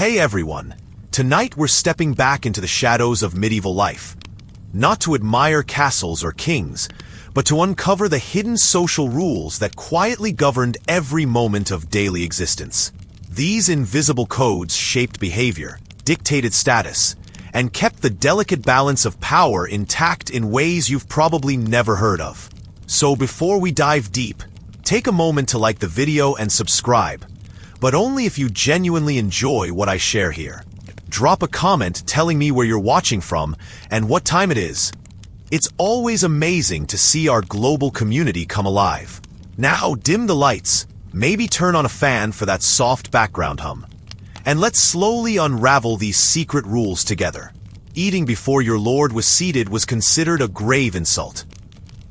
Hey everyone! Tonight we're stepping back into the shadows of medieval life. Not to admire castles or kings, but to uncover the hidden social rules that quietly governed every moment of daily existence. These invisible codes shaped behavior, dictated status, and kept the delicate balance of power intact in ways you've probably never heard of. So before we dive deep, take a moment to like the video and subscribe, but only if you genuinely enjoy what I share here. Drop a comment telling me where you're watching from and what time it is. It's always amazing to see our global community come alive. Now dim the lights, maybe turn on a fan for that soft background hum. And let's slowly unravel these secret rules together. Eating before your lord was seated was considered a grave insult.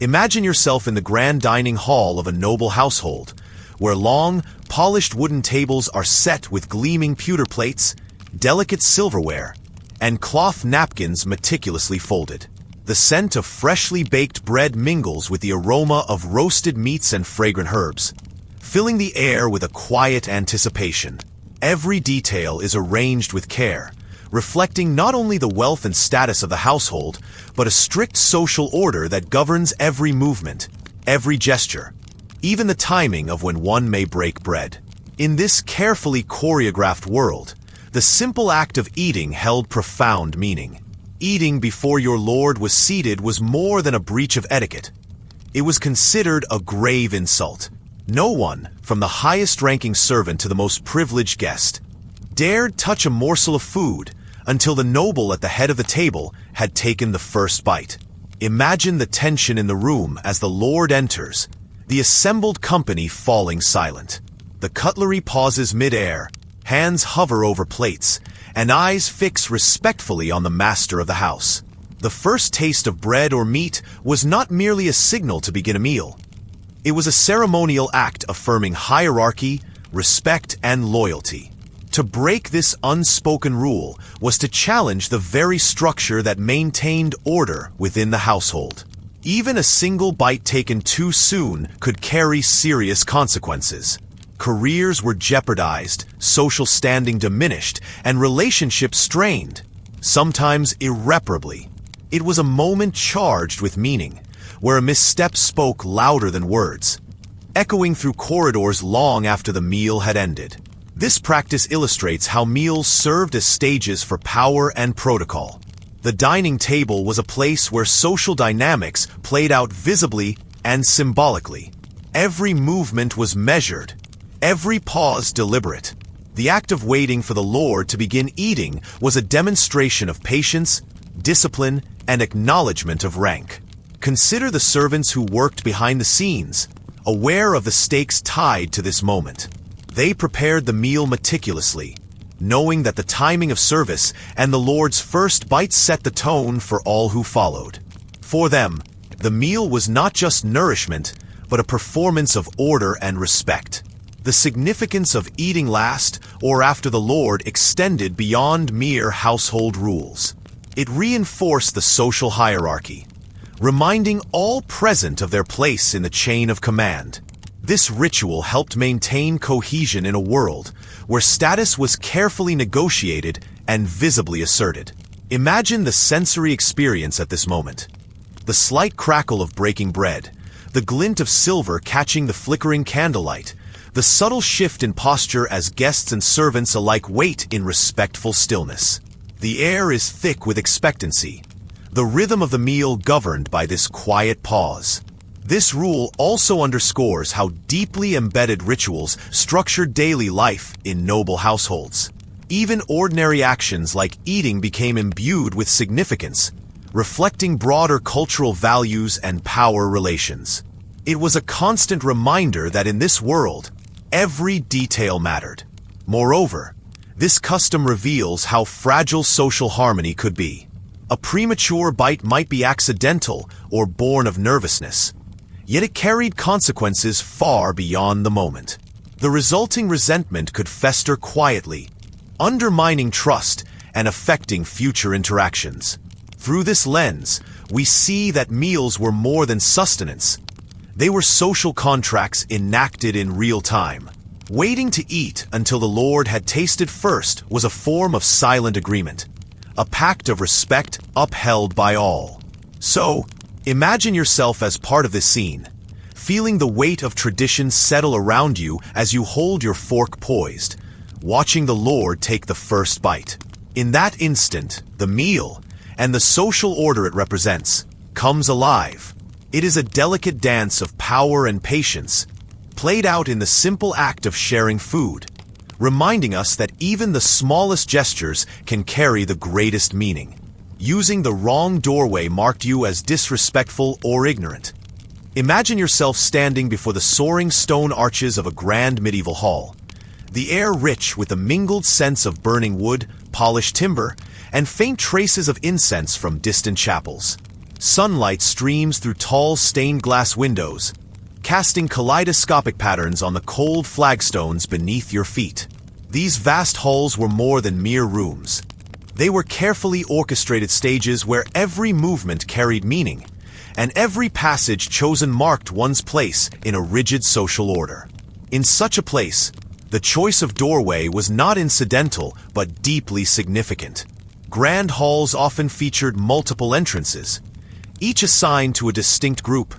Imagine yourself in the grand dining hall of a noble household, where long, polished wooden tables are set with gleaming pewter plates, delicate silverware, and cloth napkins meticulously folded. The scent of freshly baked bread mingles with the aroma of roasted meats and fragrant herbs, filling the air with a quiet anticipation. Every detail is arranged with care, reflecting not only the wealth and status of the household, but a strict social order that governs every movement, every gesture, even the timing of when one may break bread. In this carefully choreographed world, the simple act of eating held profound meaning. Eating before your lord was seated was more than a breach of etiquette. It was considered a grave insult. No one, from the highest-ranking servant to the most privileged guest, dared touch a morsel of food until the noble at the head of the table had taken the first bite. Imagine the tension in the room as the lord enters, the assembled company falling silent. The cutlery pauses mid-air, hands hover over plates, and eyes fix respectfully on the master of the house. The first taste of bread or meat was not merely a signal to begin a meal. It was a ceremonial act affirming hierarchy, respect, and loyalty. To break this unspoken rule was to challenge the very structure that maintained order within the household. Even a single bite taken too soon could carry serious consequences. Careers were jeopardized, social standing diminished, and relationships strained, sometimes irreparably. It was a moment charged with meaning, where a misstep spoke louder than words, echoing through corridors long after the meal had ended. This practice illustrates how meals served as stages for power and protocol. The dining table was a place where social dynamics played out visibly and symbolically. Every movement was measured, every pause deliberate. The act of waiting for the lord to begin eating was a demonstration of patience, discipline, and acknowledgement of rank. Consider the servants who worked behind the scenes, aware of the stakes tied to this moment. They prepared the meal meticulously, knowing that the timing of service and the lord's first bite set the tone for all who followed. For them, the meal was not just nourishment, but a performance of order and respect. The significance of eating last or after the lord extended beyond mere household rules. It reinforced the social hierarchy, reminding all present of their place in the chain of command. This ritual helped maintain cohesion in a world where status was carefully negotiated and visibly asserted. Imagine the sensory experience at this moment. The slight crackle of breaking bread, the glint of silver catching the flickering candlelight, the subtle shift in posture as guests and servants alike wait in respectful stillness. The air is thick with expectancy, the rhythm of the meal governed by this quiet pause. This rule also underscores how deeply embedded rituals structured daily life in noble households. Even ordinary actions like eating became imbued with significance, reflecting broader cultural values and power relations. It was a constant reminder that in this world, every detail mattered. Moreover, this custom reveals how fragile social harmony could be. A premature bite might be accidental or born of nervousness, yet it carried consequences far beyond the moment. The resulting resentment could fester quietly, undermining trust and affecting future interactions. Through this lens, we see that meals were more than sustenance. They were social contracts enacted in real time. Waiting to eat until the Lord had tasted first was a form of silent agreement, a pact of respect upheld by all. So, imagine yourself as part of this scene, feeling the weight of tradition settle around you as you hold your fork poised, watching the Lord take the first bite. In that instant, the meal, and the social order it represents, comes alive. It is a delicate dance of power and patience, played out in the simple act of sharing food, reminding us that even the smallest gestures can carry the greatest meaning. Using the wrong doorway marked you as disrespectful or ignorant. Imagine yourself standing before the soaring stone arches of a grand medieval hall, the air rich with the mingled scents of burning wood, polished timber, and faint traces of incense from distant chapels. Sunlight streams through tall stained glass windows, casting kaleidoscopic patterns on the cold flagstones beneath your feet. These vast halls were more than mere rooms. They were carefully orchestrated stages where every movement carried meaning, and every passage chosen marked one's place in a rigid social order. In such a place, the choice of doorway was not incidental but deeply significant. Grand halls often featured multiple entrances, each assigned to a distinct group: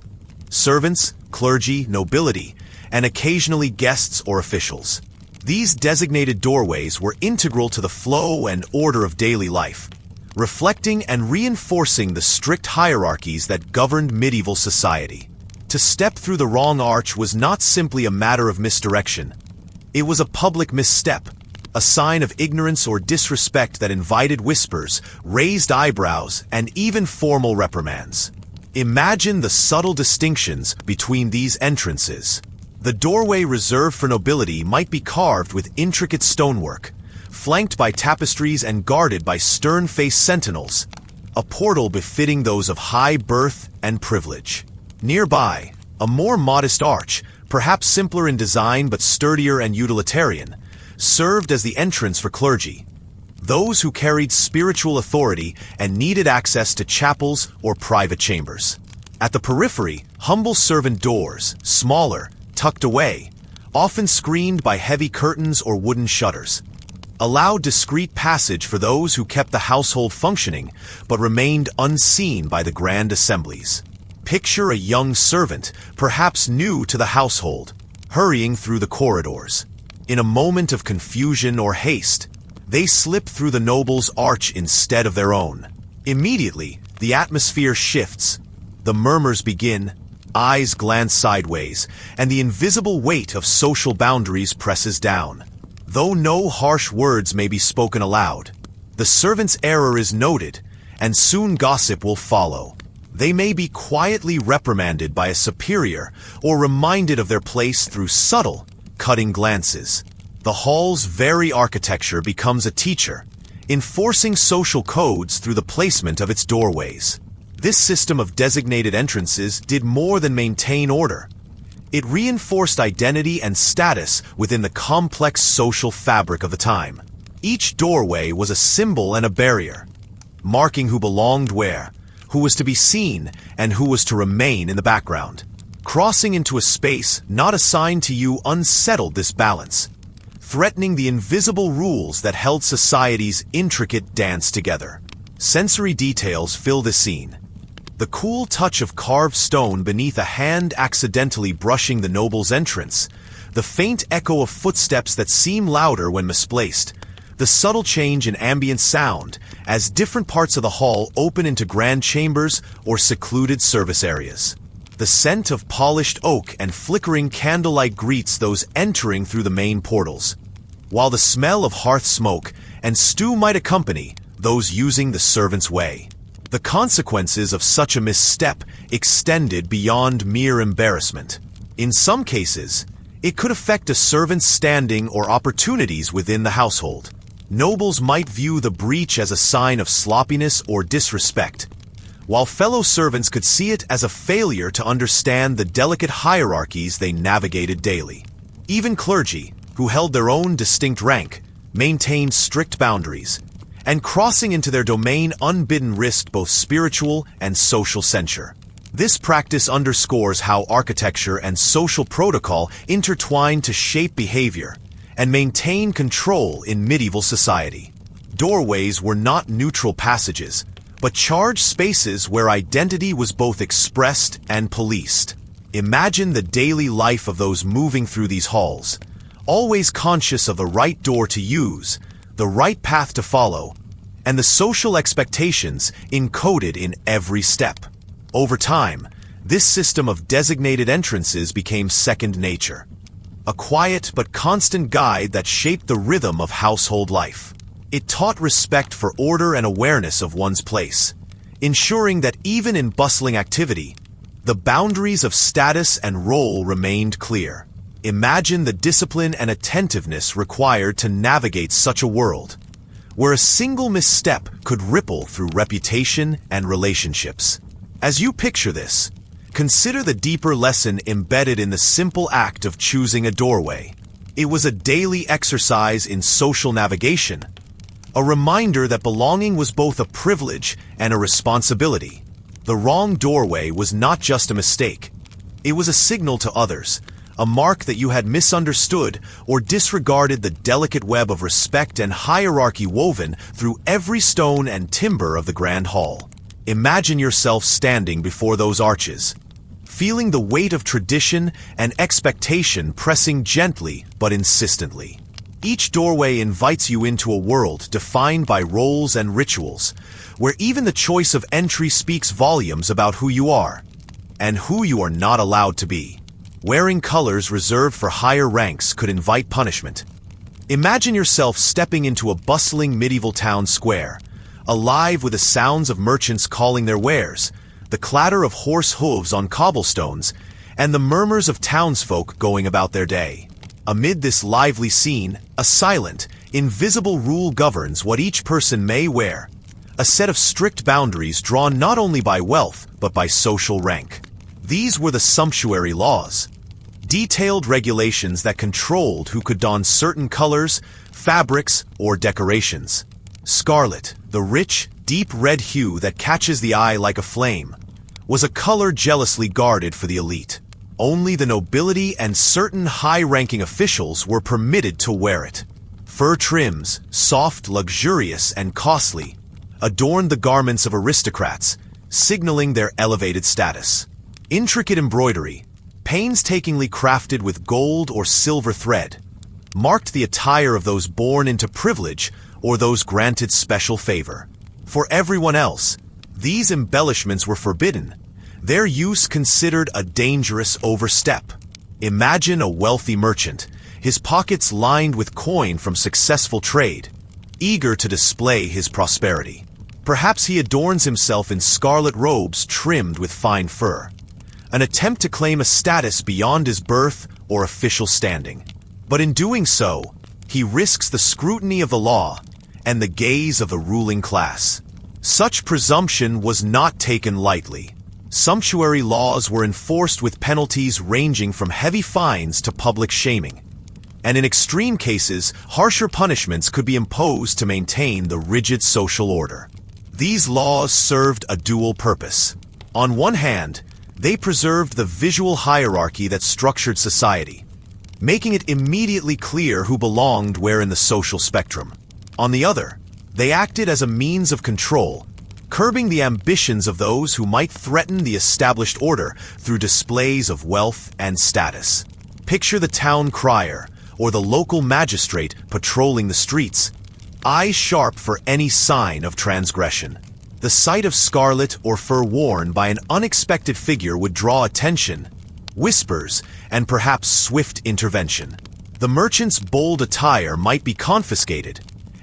servants, clergy, nobility, and occasionally guests or officials. These designated doorways were integral to the flow and order of daily life, reflecting and reinforcing the strict hierarchies that governed medieval society. To step through the wrong arch was not simply a matter of misdirection. It was a public misstep, a sign of ignorance or disrespect that invited whispers, raised eyebrows, and even formal reprimands. Imagine the subtle distinctions between these entrances. The doorway reserved for nobility might be carved with intricate stonework, flanked by tapestries and guarded by stern-faced sentinels, a portal befitting those of high birth and privilege. Nearby, a more modest arch, perhaps simpler in design but sturdier and utilitarian, served as the entrance for clergy, those who carried spiritual authority and needed access to chapels or private chambers. At the periphery, humble servant doors, smaller, tucked away, often screened by heavy curtains or wooden shutters, allowed discreet passage for those who kept the household functioning but remained unseen by the grand assemblies. Picture a young servant, perhaps new to the household, hurrying through the corridors. In a moment of confusion or haste, they slip through the noble's arch instead of their own. Immediately, the atmosphere shifts. The murmurs begin, eyes glance sideways, and the invisible weight of social boundaries presses down. Though no harsh words may be spoken aloud, the servant's error is noted, and soon gossip will follow. They may be quietly reprimanded by a superior or reminded of their place through subtle, cutting glances. The hall's very architecture becomes a teacher, enforcing social codes through the placement of its doorways. This system of designated entrances did more than maintain order. It reinforced identity and status within the complex social fabric of the time. Each doorway was a symbol and a barrier, marking who belonged where, who was to be seen, and who was to remain in the background. Crossing into a space not assigned to you unsettled this balance, threatening the invisible rules that held society's intricate dance together. Sensory details fill the scene. The cool touch of carved stone beneath a hand accidentally brushing the noble's entrance, the faint echo of footsteps that seem louder when misplaced, the subtle change in ambient sound as different parts of the hall open into grand chambers or secluded service areas. The scent of polished oak and flickering candlelight greets those entering through the main portals, while the smell of hearth smoke and stew might accompany those using the servant's way. The consequences of such a misstep extended beyond mere embarrassment. In some cases, it could affect a servant's standing or opportunities within the household. Nobles might view the breach as a sign of sloppiness or disrespect, while fellow servants could see it as a failure to understand the delicate hierarchies they navigated daily. Even clergy, who held their own distinct rank, maintained strict boundaries, and crossing into their domain unbidden risked both spiritual and social censure. This practice underscores how architecture and social protocol intertwine to shape behavior and maintain control in medieval society. Doorways were not neutral passages, but charged spaces where identity was both expressed and policed. Imagine the daily life of those moving through these halls, always conscious of the right door to use, the right path to follow, and the social expectations encoded in every step. Over time, this system of designated entrances became second nature, a quiet but constant guide that shaped the rhythm of household life. It taught respect for order and awareness of one's place, ensuring that even in bustling activity, the boundaries of status and role remained clear. Imagine the discipline and attentiveness required to navigate such a world, where a single misstep could ripple through reputation and relationships. As you picture this, consider the deeper lesson embedded in the simple act of choosing a doorway. It was a daily exercise in social navigation, a reminder that belonging was both a privilege and a responsibility. The wrong doorway was not just a mistake. It was a signal to others, a mark that you had misunderstood or disregarded the delicate web of respect and hierarchy woven through every stone and timber of the grand hall. Imagine yourself standing before those arches, feeling the weight of tradition and expectation pressing gently but insistently. Each doorway invites you into a world defined by roles and rituals, where even the choice of entry speaks volumes about who you are and who you are not allowed to be. Wearing colors reserved for higher ranks could invite punishment. Imagine yourself stepping into a bustling medieval town square, alive with the sounds of merchants calling their wares, the clatter of horse hooves on cobblestones, and the murmurs of townsfolk going about their day. Amid this lively scene, a silent, invisible rule governs what each person may wear, a set of strict boundaries drawn not only by wealth but by social rank. These were the sumptuary laws, detailed regulations that controlled who could don certain colors, fabrics, or decorations. Scarlet, the rich, deep red hue that catches the eye like a flame, was a color jealously guarded for the elite. Only the nobility and certain high-ranking officials were permitted to wear it. Fur trims, soft, luxurious, and costly, adorned the garments of aristocrats, signaling their elevated status. Intricate embroidery, painstakingly crafted with gold or silver thread, marked the attire of those born into privilege or those granted special favor. For everyone else, these embellishments were forbidden, their use considered a dangerous overstep. Imagine a wealthy merchant, his pockets lined with coin from successful trade, eager to display his prosperity. Perhaps he adorns himself in scarlet robes trimmed with fine fur, an attempt to claim a status beyond his birth or official standing. But in doing so, he risks the scrutiny of the law and the gaze of the ruling class. Such presumption was not taken lightly. Sumptuary laws were enforced with penalties ranging from heavy fines to public shaming, and in extreme cases, harsher punishments could be imposed to maintain the rigid social order. These laws served a dual purpose. On one hand, they preserved the visual hierarchy that structured society, making it immediately clear who belonged where in the social spectrum. On the other, they acted as a means of control, curbing the ambitions of those who might threaten the established order through displays of wealth and status. Picture the town crier or the local magistrate patrolling the streets, eyes sharp for any sign of transgression. The sight of scarlet or fur worn by an unexpected figure would draw attention, whispers, and perhaps swift intervention. The merchant's bold attire might be confiscated,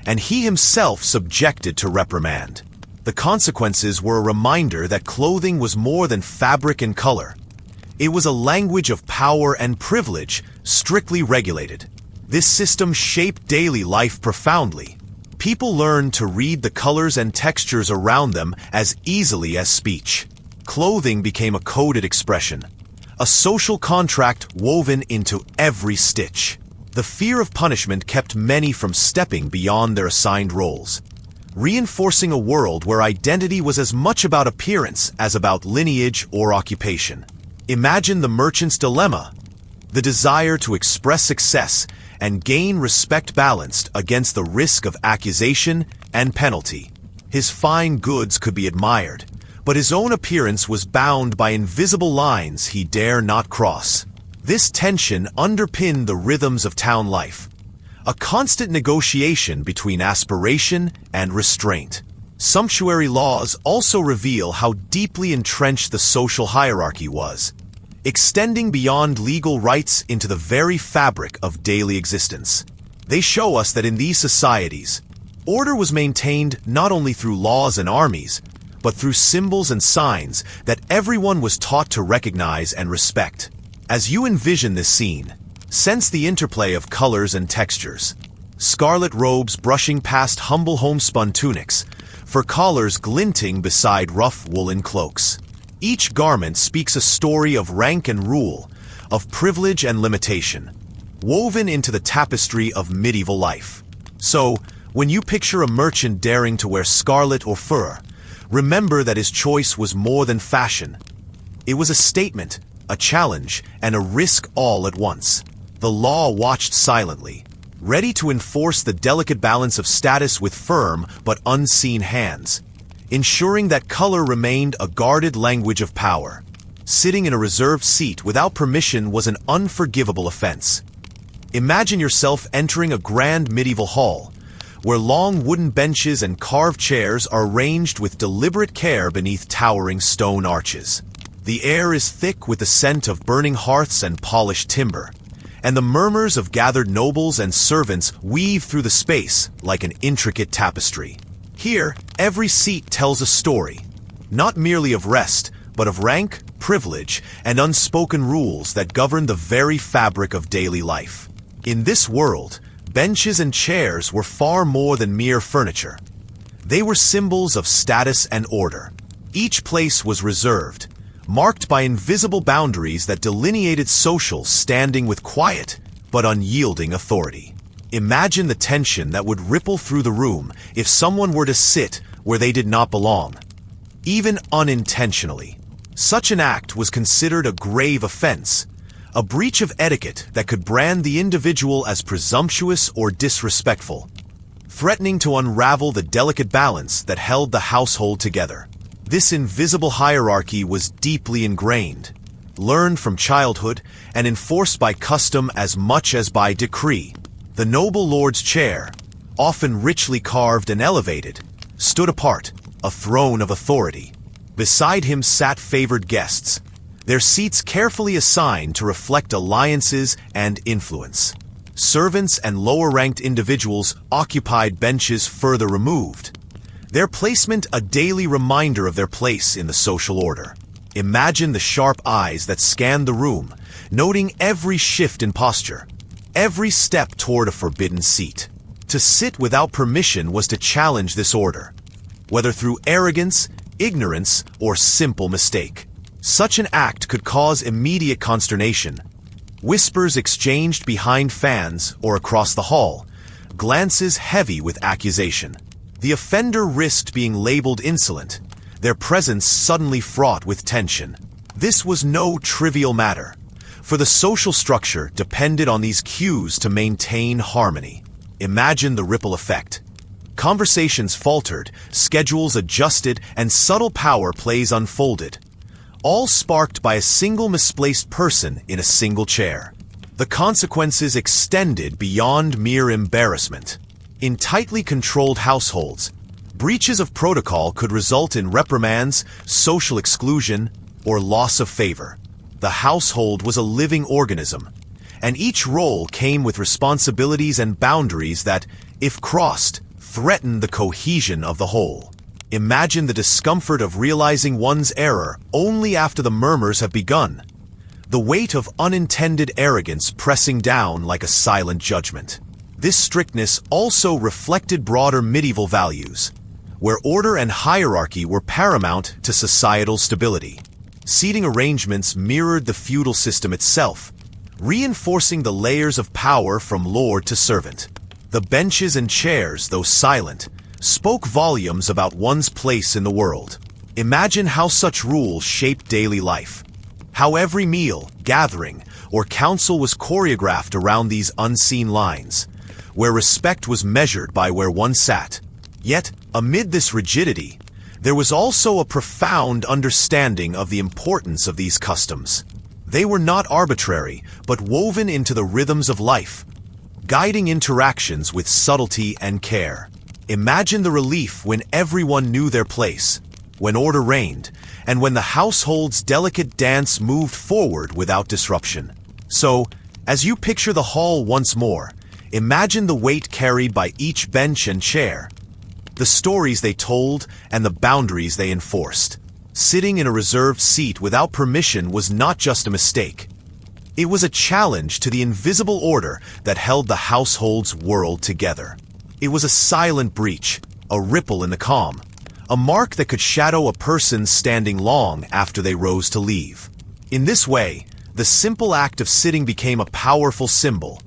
and he himself subjected to reprimand. The consequences were a reminder that clothing was more than fabric and color. It was a language of power and privilege, strictly regulated. This system shaped daily life profoundly. People learned to read the colors and textures around them as easily as speech. Clothing became a coded expression, a social contract woven into every stitch. The fear of punishment kept many from stepping beyond their assigned roles, reinforcing a world where identity was as much about appearance as about lineage or occupation. Imagine the merchant's dilemma, the desire to express success and gain respect balanced against the risk of accusation and penalty. His fine goods could be admired, but his own appearance was bound by invisible lines he dare not cross. This tension underpinned the rhythms of town life, a constant negotiation between aspiration and restraint. Sumptuary laws also reveal how deeply entrenched the social hierarchy was, extending beyond legal rights into the very fabric of daily existence. They show us that in these societies, order was maintained not only through laws and armies, but through symbols and signs that everyone was taught to recognize and respect. As you envision this scene, sense the interplay of colors and textures. Scarlet robes brushing past humble homespun tunics, fur collars glinting beside rough woolen cloaks. Each garment speaks a story of rank and rule, of privilege and limitation, woven into the tapestry of medieval life. So, when you picture a merchant daring to wear scarlet or fur, remember that his choice was more than fashion. It was a statement, a challenge, and a risk all at once. The law watched silently, ready to enforce the delicate balance of status with firm but unseen hands, ensuring that color remained a guarded language of power. Sitting in a reserved seat without permission was an unforgivable offense. Imagine yourself entering a grand medieval hall, where long wooden benches and carved chairs are arranged with deliberate care beneath towering stone arches. The air is thick with the scent of burning hearths and polished timber, and the murmurs of gathered nobles and servants weave through the space like an intricate tapestry. Here, every seat tells a story, not merely of rest, but of rank, privilege, and unspoken rules that govern the very fabric of daily life. In this world, benches and chairs were far more than mere furniture. They were symbols of status and order. Each place was reserved, marked by invisible boundaries that delineated social standing with quiet but unyielding authority. Imagine the tension that would ripple through the room if someone were to sit where they did not belong, even unintentionally. Such an act was considered a grave offense, a breach of etiquette that could brand the individual as presumptuous or disrespectful, threatening to unravel the delicate balance that held the household together. This invisible hierarchy was deeply ingrained, learned from childhood, and enforced by custom as much as by decree. The noble lord's chair, often richly carved and elevated, stood apart, a throne of authority. Beside him sat favored guests, their seats carefully assigned to reflect alliances and influence. Servants and lower-ranked individuals occupied benches further removed, their placement a daily reminder of their place in the social order. Imagine the sharp eyes that scanned the room, noting every shift in posture, every step toward a forbidden seat. To sit without permission was to challenge this order, whether through arrogance, ignorance, or simple mistake. Such an act could cause immediate consternation. Whispers exchanged behind fans or across the hall, glances heavy with accusation. The offender risked being labeled insolent, their presence suddenly fraught with tension. This was no trivial matter, for the social structure depended on these cues to maintain harmony. Imagine the ripple effect. Conversations faltered, schedules adjusted, and subtle power plays unfolded, all sparked by a single misplaced person in a single chair. The consequences extended beyond mere embarrassment. In tightly controlled households, breaches of protocol could result in reprimands, social exclusion, or loss of favor. The household was a living organism, and each role came with responsibilities and boundaries that, if crossed, threatened the cohesion of the whole. Imagine the discomfort of realizing one's error only after the murmurs have begun, the weight of unintended arrogance pressing down like a silent judgment. This strictness also reflected broader medieval values, where order and hierarchy were paramount to societal stability. Seating arrangements mirrored the feudal system itself, reinforcing the layers of power from lord to servant. The benches and chairs, though silent, spoke volumes about one's place in the world. Imagine how such rules shaped daily life. How every meal, gathering, or council was choreographed around these unseen lines, where respect was measured by where one sat. Yet, amid this rigidity, there was also a profound understanding of the importance of these customs. They were not arbitrary, but woven into the rhythms of life, guiding interactions with subtlety and care. Imagine the relief when everyone knew their place, when order reigned, and when the household's delicate dance moved forward without disruption. So, as you picture the hall once more, imagine the weight carried by each bench and chair, the stories they told and the boundaries they enforced. Sitting in a reserved seat without permission was not just a mistake. It was a challenge to the invisible order that held the household's world together. It was a silent breach, a ripple in the calm, a mark that could shadow a person standing long after they rose to leave. In this way, the simple act of sitting became a powerful symbol,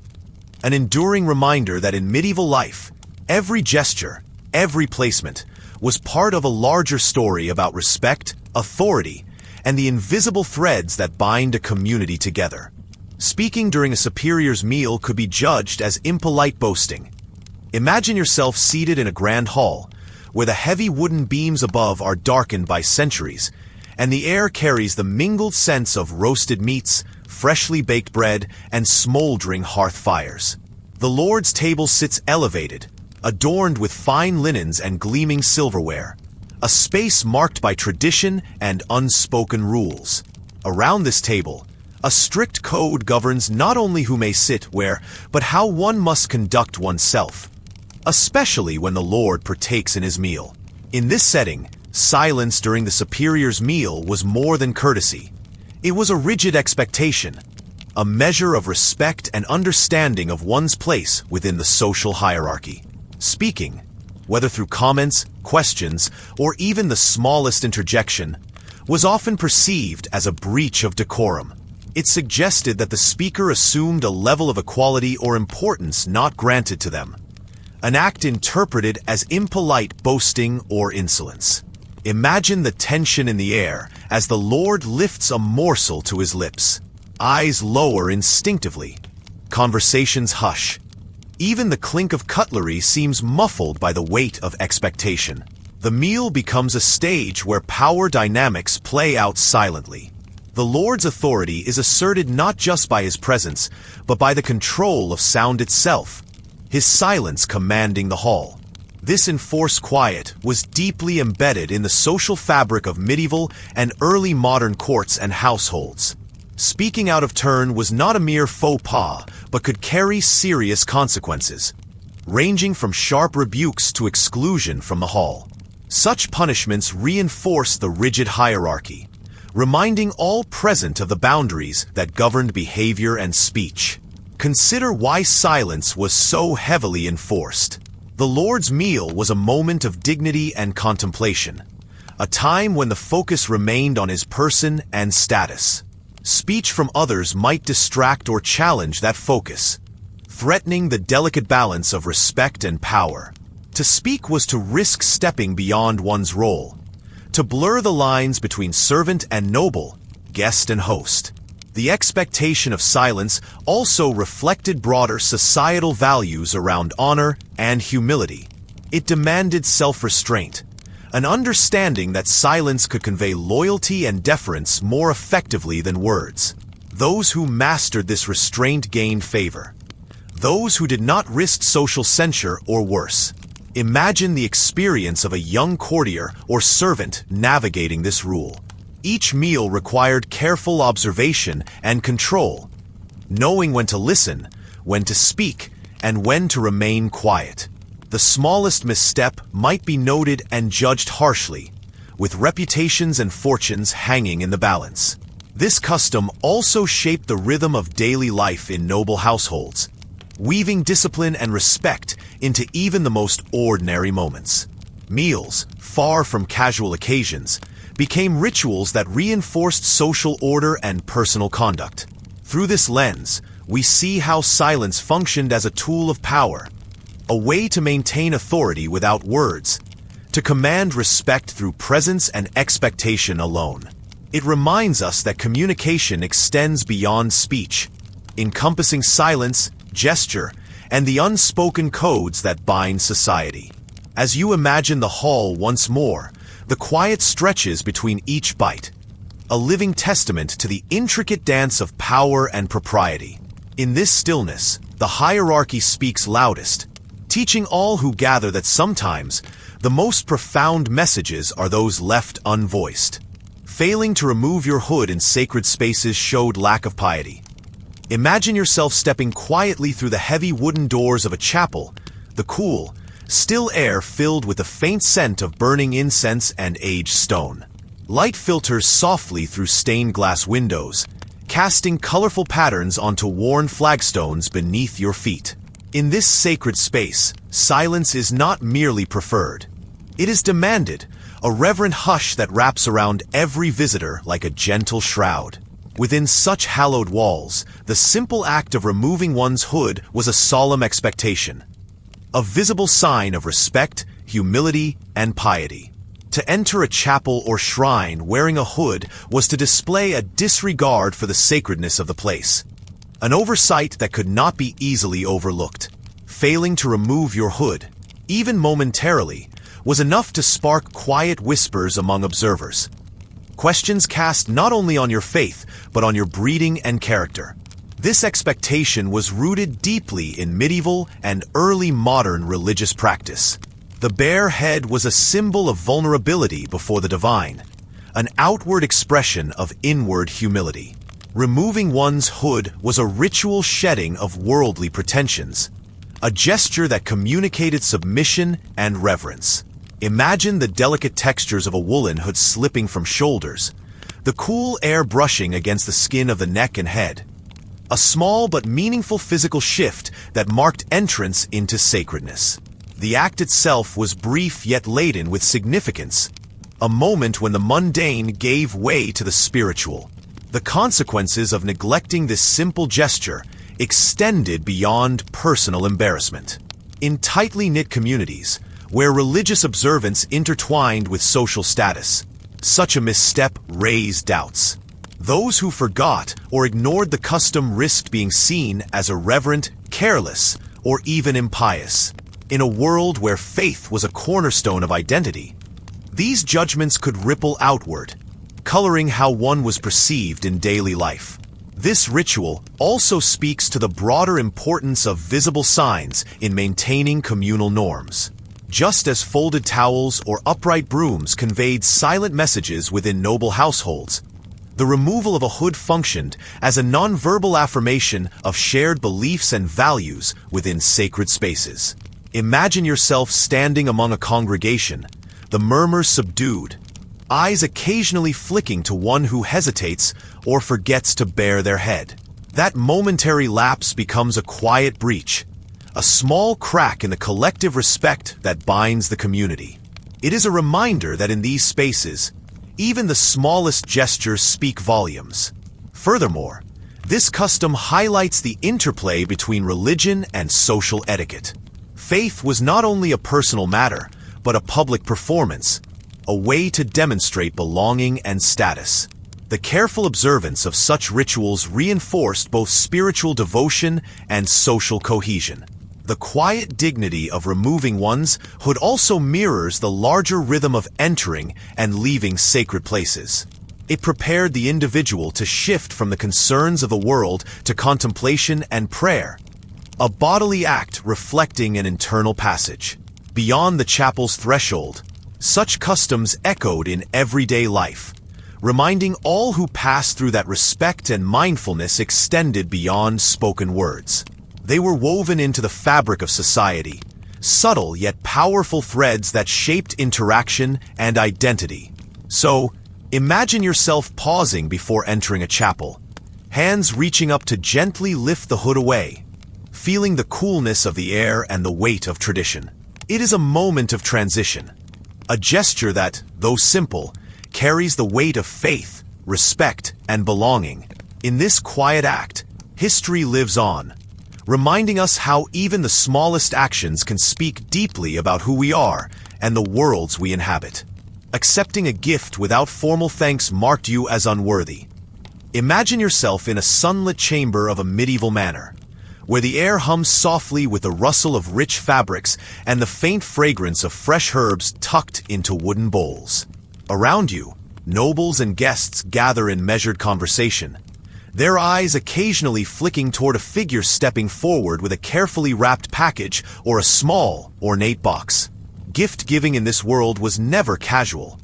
an enduring reminder that in medieval life, every gesture, every placement, was part of a larger story about respect, authority, and the invisible threads that bind a community together. Speaking during a superior's meal could be judged as impolite boasting. Imagine yourself seated in a grand hall, where the heavy wooden beams above are darkened by centuries, and the air carries the mingled scents of roasted meats, freshly baked bread, and smoldering hearth fires. The Lord's table sits elevated, adorned with fine linens and gleaming silverware, a space marked by tradition and unspoken rules. Around this table, a strict code governs not only who may sit where, but how one must conduct oneself, especially when the Lord partakes in his meal. In this setting, silence during the superior's meal was more than courtesy. It was a rigid expectation, a measure of respect and understanding of one's place within the social hierarchy. Speaking, whether through comments, questions, or even the smallest interjection, was often perceived as a breach of decorum. It suggested that the speaker assumed a level of equality or importance not granted to them, an act interpreted as impolite boasting or insolence. Imagine the tension in the air as the Lord lifts a morsel to his lips. Eyes lower instinctively. Conversations hush. Even the clink of cutlery seems muffled by the weight of expectation. The meal becomes a stage where power dynamics play out silently. The Lord's authority is asserted not just by his presence, but by the control of sound itself, his silence commanding the hall. This enforced quiet was deeply embedded in the social fabric of medieval and early modern courts and households. Speaking out of turn was not a mere faux pas, but could carry serious consequences, ranging from sharp rebukes to exclusion from the hall. Such punishments reinforced the rigid hierarchy, reminding all present of the boundaries that governed behavior and speech. Consider why silence was so heavily enforced. The Lord's meal was a moment of dignity and contemplation, a time when the focus remained on his person and status. Speech from others might distract or challenge that focus, threatening the delicate balance of respect and power. To speak was to risk stepping beyond one's role, to blur the lines between servant and noble, guest and host. The expectation of silence also reflected broader societal values around honor and humility. It demanded self-restraint, an understanding that silence could convey loyalty and deference more effectively than words. Those who mastered this restraint gained favor. Those who did not risk social censure or worse. Imagine the experience of a young courtier or servant navigating this rule. Each meal required careful observation and control, knowing when to listen, when to speak, and when to remain quiet. The smallest misstep might be noted and judged harshly, with reputations and fortunes hanging in the balance. This custom also shaped the rhythm of daily life in noble households, weaving discipline and respect into even the most ordinary moments. Meals, far from casual occasions, became rituals that reinforced social order and personal conduct. Through this lens, we see how silence functioned as a tool of power, a way to maintain authority without words, to command respect through presence and expectation alone. It reminds us that communication extends beyond speech, encompassing silence, gesture, and the unspoken codes that bind society. As you imagine the hall once more, the quiet stretches between each bite, a living testament to the intricate dance of power and propriety. In this stillness, the hierarchy speaks loudest, teaching all who gather that sometimes the most profound messages are those left unvoiced. Failing to remove your hood in sacred spaces showed lack of piety. Imagine yourself stepping quietly through the heavy wooden doors of a chapel, the cool, still air filled with the faint scent of burning incense and aged stone. Light filters softly through stained glass windows, casting colorful patterns onto worn flagstones beneath your feet. In this sacred space, silence is not merely preferred. It is demanded, a reverent hush that wraps around every visitor like a gentle shroud. Within such hallowed walls, the simple act of removing one's hood was a solemn expectation, a visible sign of respect, humility, and piety. To enter a chapel or shrine wearing a hood was to display a disregard for the sacredness of the place, an oversight that could not be easily overlooked. Failing to remove your hood, even momentarily, was enough to spark quiet whispers among observers. Questions cast not only on your faith, but on your breeding and character. This expectation was rooted deeply in medieval and early modern religious practice. The bare head was a symbol of vulnerability before the divine, an outward expression of inward humility. Removing one's hood was a ritual shedding of worldly pretensions, a gesture that communicated submission and reverence. Imagine the delicate textures of a woolen hood slipping from shoulders, the cool air brushing against the skin of the neck and head. A small but meaningful physical shift that marked entrance into sacredness. The act itself was brief yet laden with significance, a moment when the mundane gave way to the spiritual. The consequences of neglecting this simple gesture extended beyond personal embarrassment. In tightly knit communities, where religious observance intertwined with social status, such a misstep raised doubts. Those who forgot or ignored the custom risked being seen as irreverent, careless, or even impious. In a world where faith was a cornerstone of identity, these judgments could ripple outward, coloring how one was perceived in daily life. This ritual also speaks to the broader importance of visible signs in maintaining communal norms. Just as folded towels or upright brooms conveyed silent messages within noble households, the removal of a hood functioned as a nonverbal affirmation of shared beliefs and values within sacred spaces. Imagine yourself standing among a congregation, the murmurs subdued, eyes occasionally flicking to one who hesitates or forgets to bare their head. That momentary lapse becomes a quiet breach, a small crack in the collective respect that binds the community. It is a reminder that in these spaces, even the smallest gestures speak volumes. Furthermore, this custom highlights the interplay between religion and social etiquette. Faith was not only a personal matter, but a public performance, a way to demonstrate belonging and status. The careful observance of such rituals reinforced both spiritual devotion and social cohesion. The quiet dignity of removing one's hood also mirrors the larger rhythm of entering and leaving sacred places. It prepared the individual to shift from the concerns of the world to contemplation and prayer, a bodily act reflecting an internal passage. Beyond the chapel's threshold, such customs echoed in everyday life, reminding all who passed through that respect and mindfulness extended beyond spoken words. They were woven into the fabric of society, subtle yet powerful threads that shaped interaction and identity. So, imagine yourself pausing before entering a chapel, hands reaching up to gently lift the hood away, feeling the coolness of the air and the weight of tradition. It is a moment of transition, a gesture that, though simple, carries the weight of faith, respect, and belonging. In this quiet act, history lives on, reminding us how even the smallest actions can speak deeply about who we are and the worlds we inhabit. Accepting a gift without formal thanks marked you as unworthy. Imagine yourself in a sunlit chamber of a medieval manor, where the air hums softly with the rustle of rich fabrics and the faint fragrance of fresh herbs tucked into wooden bowls. Around you, nobles and guests gather in measured conversation, their eyes occasionally flicking toward a figure stepping forward with a carefully wrapped package or a small, ornate box. Gift-giving in this world was never casual.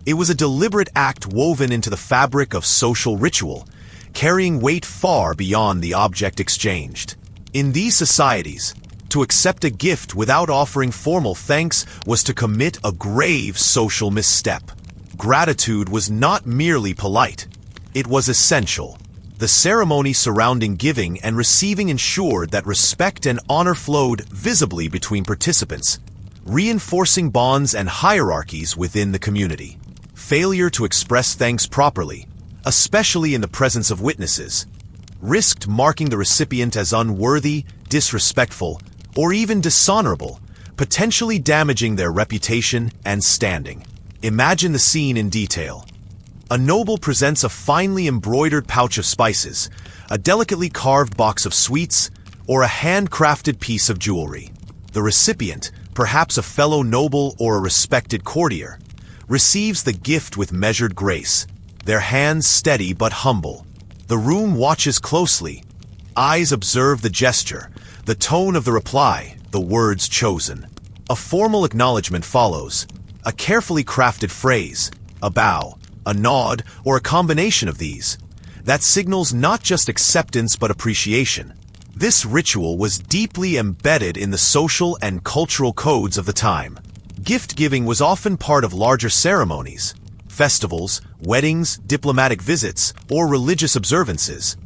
It was a deliberate act woven into the fabric of social ritual, carrying weight far beyond the object exchanged. In these societies, to accept a gift without offering formal thanks was to commit a grave social misstep. Gratitude was not merely polite, it was essential. The ceremony surrounding giving and receiving ensured that respect and honor flowed visibly between participants, reinforcing bonds and hierarchies within the community. Failure to express thanks properly, especially in the presence of witnesses, risked marking the recipient as unworthy, disrespectful, or even dishonorable, potentially damaging their reputation and standing. Imagine the scene in detail. A noble presents a finely embroidered pouch of spices, a delicately carved box of sweets, or a handcrafted piece of jewelry. The recipient, perhaps a fellow noble or a respected courtier, receives the gift with measured grace, their hands steady but humble. The room watches closely. Eyes observe the gesture, the tone of the reply, the words chosen. A formal acknowledgement follows, a carefully crafted phrase, a bow, a nod, or a combination of these, that signals not just acceptance but appreciation. This ritual was deeply embedded in the social and cultural codes of the time. Gift-giving was often part of larger ceremonies, festivals, weddings, diplomatic visits, or religious observances,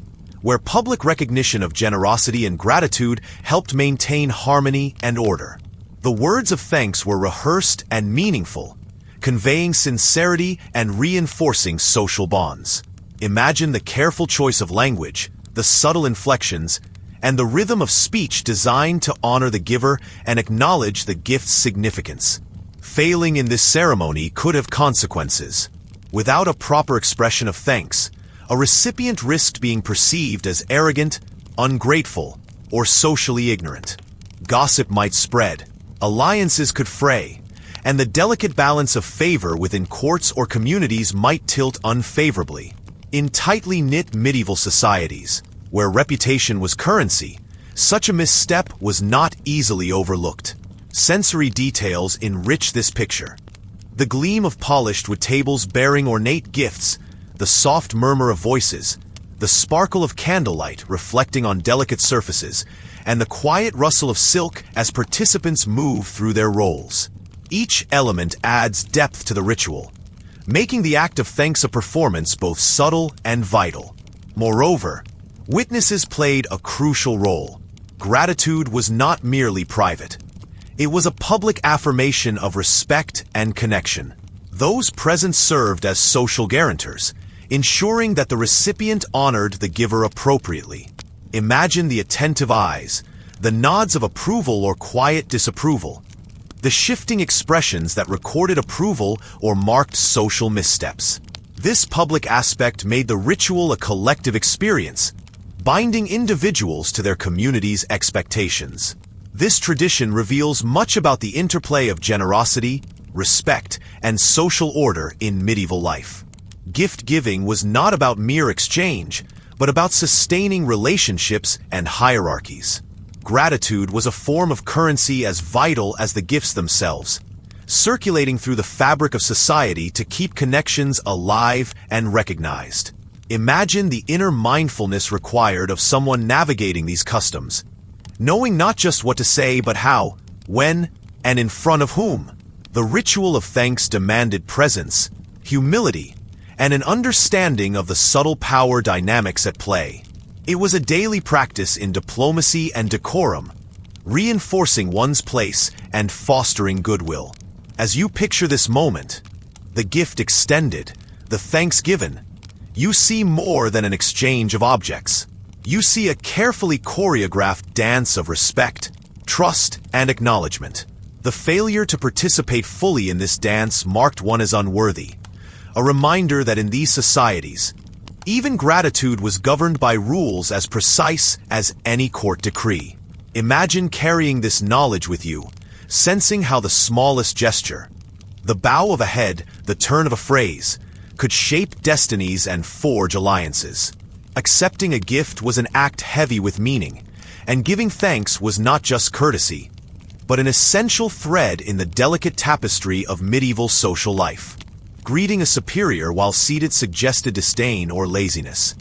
where public recognition of generosity and gratitude helped maintain harmony and order. The words of thanks were rehearsed and meaningful, conveying sincerity and reinforcing social bonds. Imagine the careful choice of language, the subtle inflections, and the rhythm of speech designed to honor the giver and acknowledge the gift's significance. Failing in this ceremony could have consequences. Without a proper expression of thanks, a recipient risked being perceived as arrogant, ungrateful, or socially ignorant. Gossip might spread, alliances could fray, and the delicate balance of favor within courts or communities might tilt unfavorably. In tightly knit medieval societies, where reputation was currency, such a misstep was not easily overlooked. Sensory details enrich this picture. The gleam of polished wood tables bearing ornate gifts, the soft murmur of voices, the sparkle of candlelight reflecting on delicate surfaces, and the quiet rustle of silk as participants move through their roles. Each element adds depth to the ritual, making the act of thanks a performance both subtle and vital. Moreover, witnesses played a crucial role. Gratitude was not merely private. It was a public affirmation of respect and connection. Those present served as social guarantors, ensuring that the recipient honored the giver appropriately. Imagine the attentive eyes, the nods of approval or quiet disapproval, the shifting expressions that recorded approval or marked social missteps. This public aspect made the ritual a collective experience, binding individuals to their community's expectations. This tradition reveals much about the interplay of generosity, respect, and social order in medieval life. Gift-giving was not about mere exchange, but about sustaining relationships and hierarchies. Gratitude was a form of currency as vital as the gifts themselves, circulating through the fabric of society to keep connections alive and recognized. Imagine the inner mindfulness required of someone navigating these customs, knowing not just what to say but how, when, and in front of whom. The ritual of thanks demanded presence, humility, and an understanding of the subtle power dynamics at play. It was a daily practice in diplomacy and decorum, reinforcing one's place and fostering goodwill. As you picture this moment, the gift extended, the thanks given, you see more than an exchange of objects. You see a carefully choreographed dance of respect, trust, and acknowledgement. The failure to participate fully in this dance marked one as unworthy, a reminder that in these societies, even gratitude was governed by rules as precise as any court decree. Imagine carrying this knowledge with you, sensing how the smallest gesture, the bow of a head, the turn of a phrase, could shape destinies and forge alliances. Accepting a gift was an act heavy with meaning, and giving thanks was not just courtesy, but an essential thread in the delicate tapestry of medieval social life. Greeting a superior while seated suggested disdain or laziness.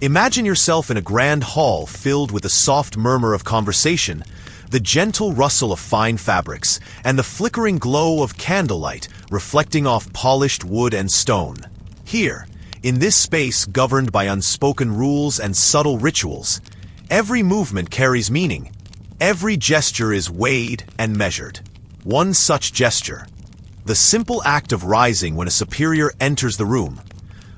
Imagine yourself in a grand hall filled with the soft murmur of conversation, the gentle rustle of fine fabrics, and the flickering glow of candlelight reflecting off polished wood and stone. Here, in this space governed by unspoken rules and subtle rituals, every movement carries meaning. Every gesture is weighed and measured. One such gesture, the simple act of rising when a superior enters the room,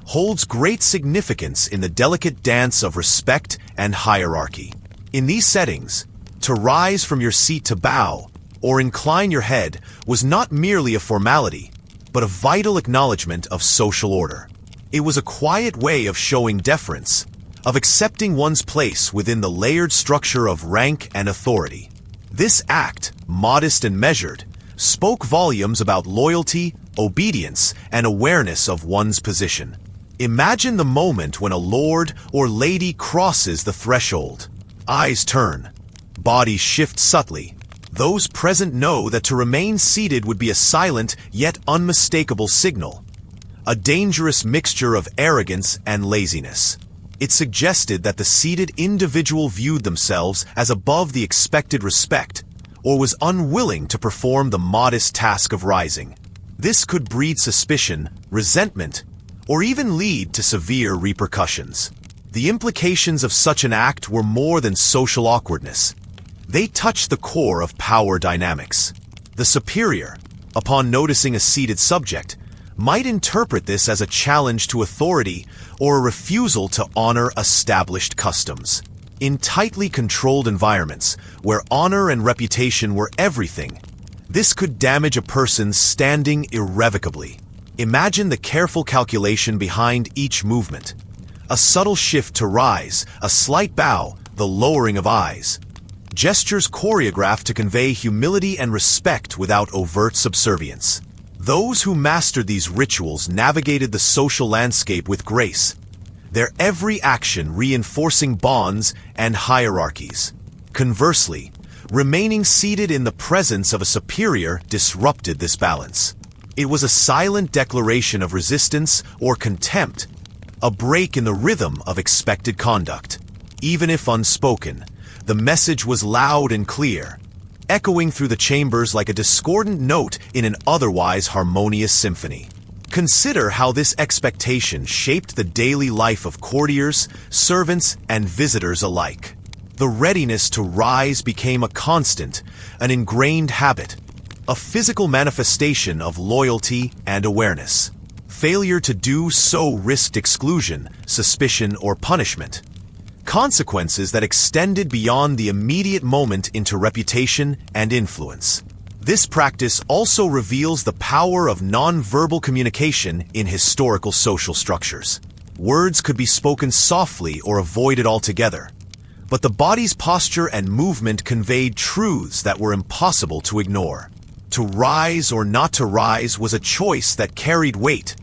holds great significance in the delicate dance of respect and hierarchy. In these settings, to rise from your seat to bow or incline your head was not merely a formality, but a vital acknowledgement of social order. It was a quiet way of showing deference, of accepting one's place within the layered structure of rank and authority. This act, modest and measured, spoke volumes about loyalty, obedience, and awareness of one's position. Imagine the moment when a lord or lady crosses the threshold. Eyes turn, bodies shift subtly. Those present know that to remain seated would be a silent yet unmistakable signal, a dangerous mixture of arrogance and laziness. It suggested that the seated individual viewed themselves as above the expected respect, or was unwilling to perform the modest task of rising. This could breed suspicion, resentment, or even lead to severe repercussions. The implications of such an act were more than social awkwardness. They touched the core of power dynamics. The superior, upon noticing a seated subject, might interpret this as a challenge to authority or a refusal to honor established customs. In tightly controlled environments, where honor and reputation were everything, this could damage a person's standing irrevocably. Imagine the careful calculation behind each movement. A subtle shift to rise, a slight bow, the lowering of eyes. Gestures choreographed to convey humility and respect without overt subservience. Those who mastered these rituals navigated the social landscape with grace, their every action reinforcing bonds and hierarchies. Conversely, remaining seated in the presence of a superior disrupted this balance. It was a silent declaration of resistance or contempt, a break in the rhythm of expected conduct. Even if unspoken, the message was loud and clear, echoing through the chambers like a discordant note in an otherwise harmonious symphony. Consider how this expectation shaped the daily life of courtiers, servants, and visitors alike. The readiness to rise became a constant, an ingrained habit, a physical manifestation of loyalty and awareness. Failure to do so risked exclusion, suspicion, or punishment. Consequences that extended beyond the immediate moment into reputation and influence. This practice also reveals the power of non-verbal communication in historical social structures. Words could be spoken softly or avoided altogether, but the body's posture and movement conveyed truths that were impossible to ignore. To rise or not to rise was a choice that carried weight,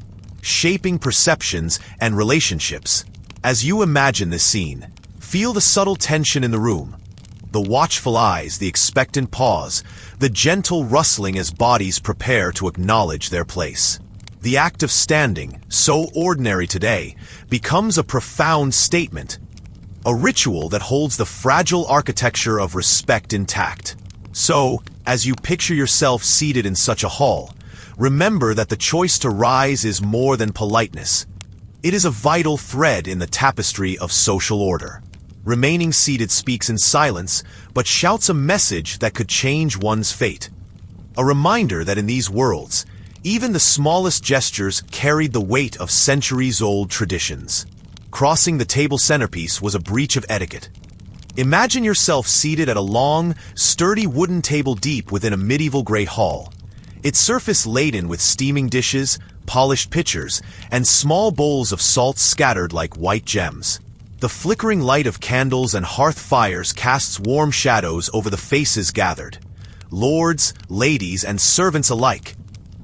shaping perceptions and relationships. As you imagine this scene, feel the subtle tension in the room, the watchful eyes, the expectant pause, the gentle rustling as bodies prepare to acknowledge their place. The act of standing, so ordinary today, becomes a profound statement, a ritual that holds the fragile architecture of respect intact. So, as you picture yourself seated in such a hall, remember that the choice to rise is more than politeness. It is a vital thread in the tapestry of social order. Remaining seated speaks in silence, but shouts a message that could change one's fate. A reminder that in these worlds, even the smallest gestures carried the weight of centuries-old traditions. crossing the table centerpiece was a breach of etiquette. Imagine yourself seated at a long, sturdy wooden table deep within a medieval great hall, its surface laden with steaming dishes, polished pitchers, and small bowls of salt scattered like white gems. The flickering light of candles and hearth fires casts warm shadows over the faces gathered, lords, ladies, and servants alike,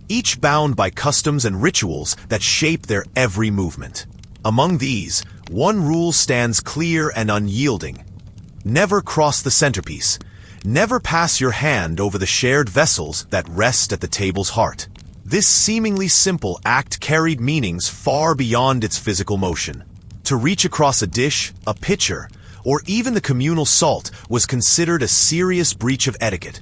each bound by customs and rituals that shape their every movement. Among these, one rule stands clear and unyielding. Never cross the centerpiece. Never pass your hand over the shared vessels that rest at the table's heart. This seemingly simple act carried meanings far beyond its physical motion. To reach across a dish, a pitcher, or even the communal salt was considered a serious breach of etiquette.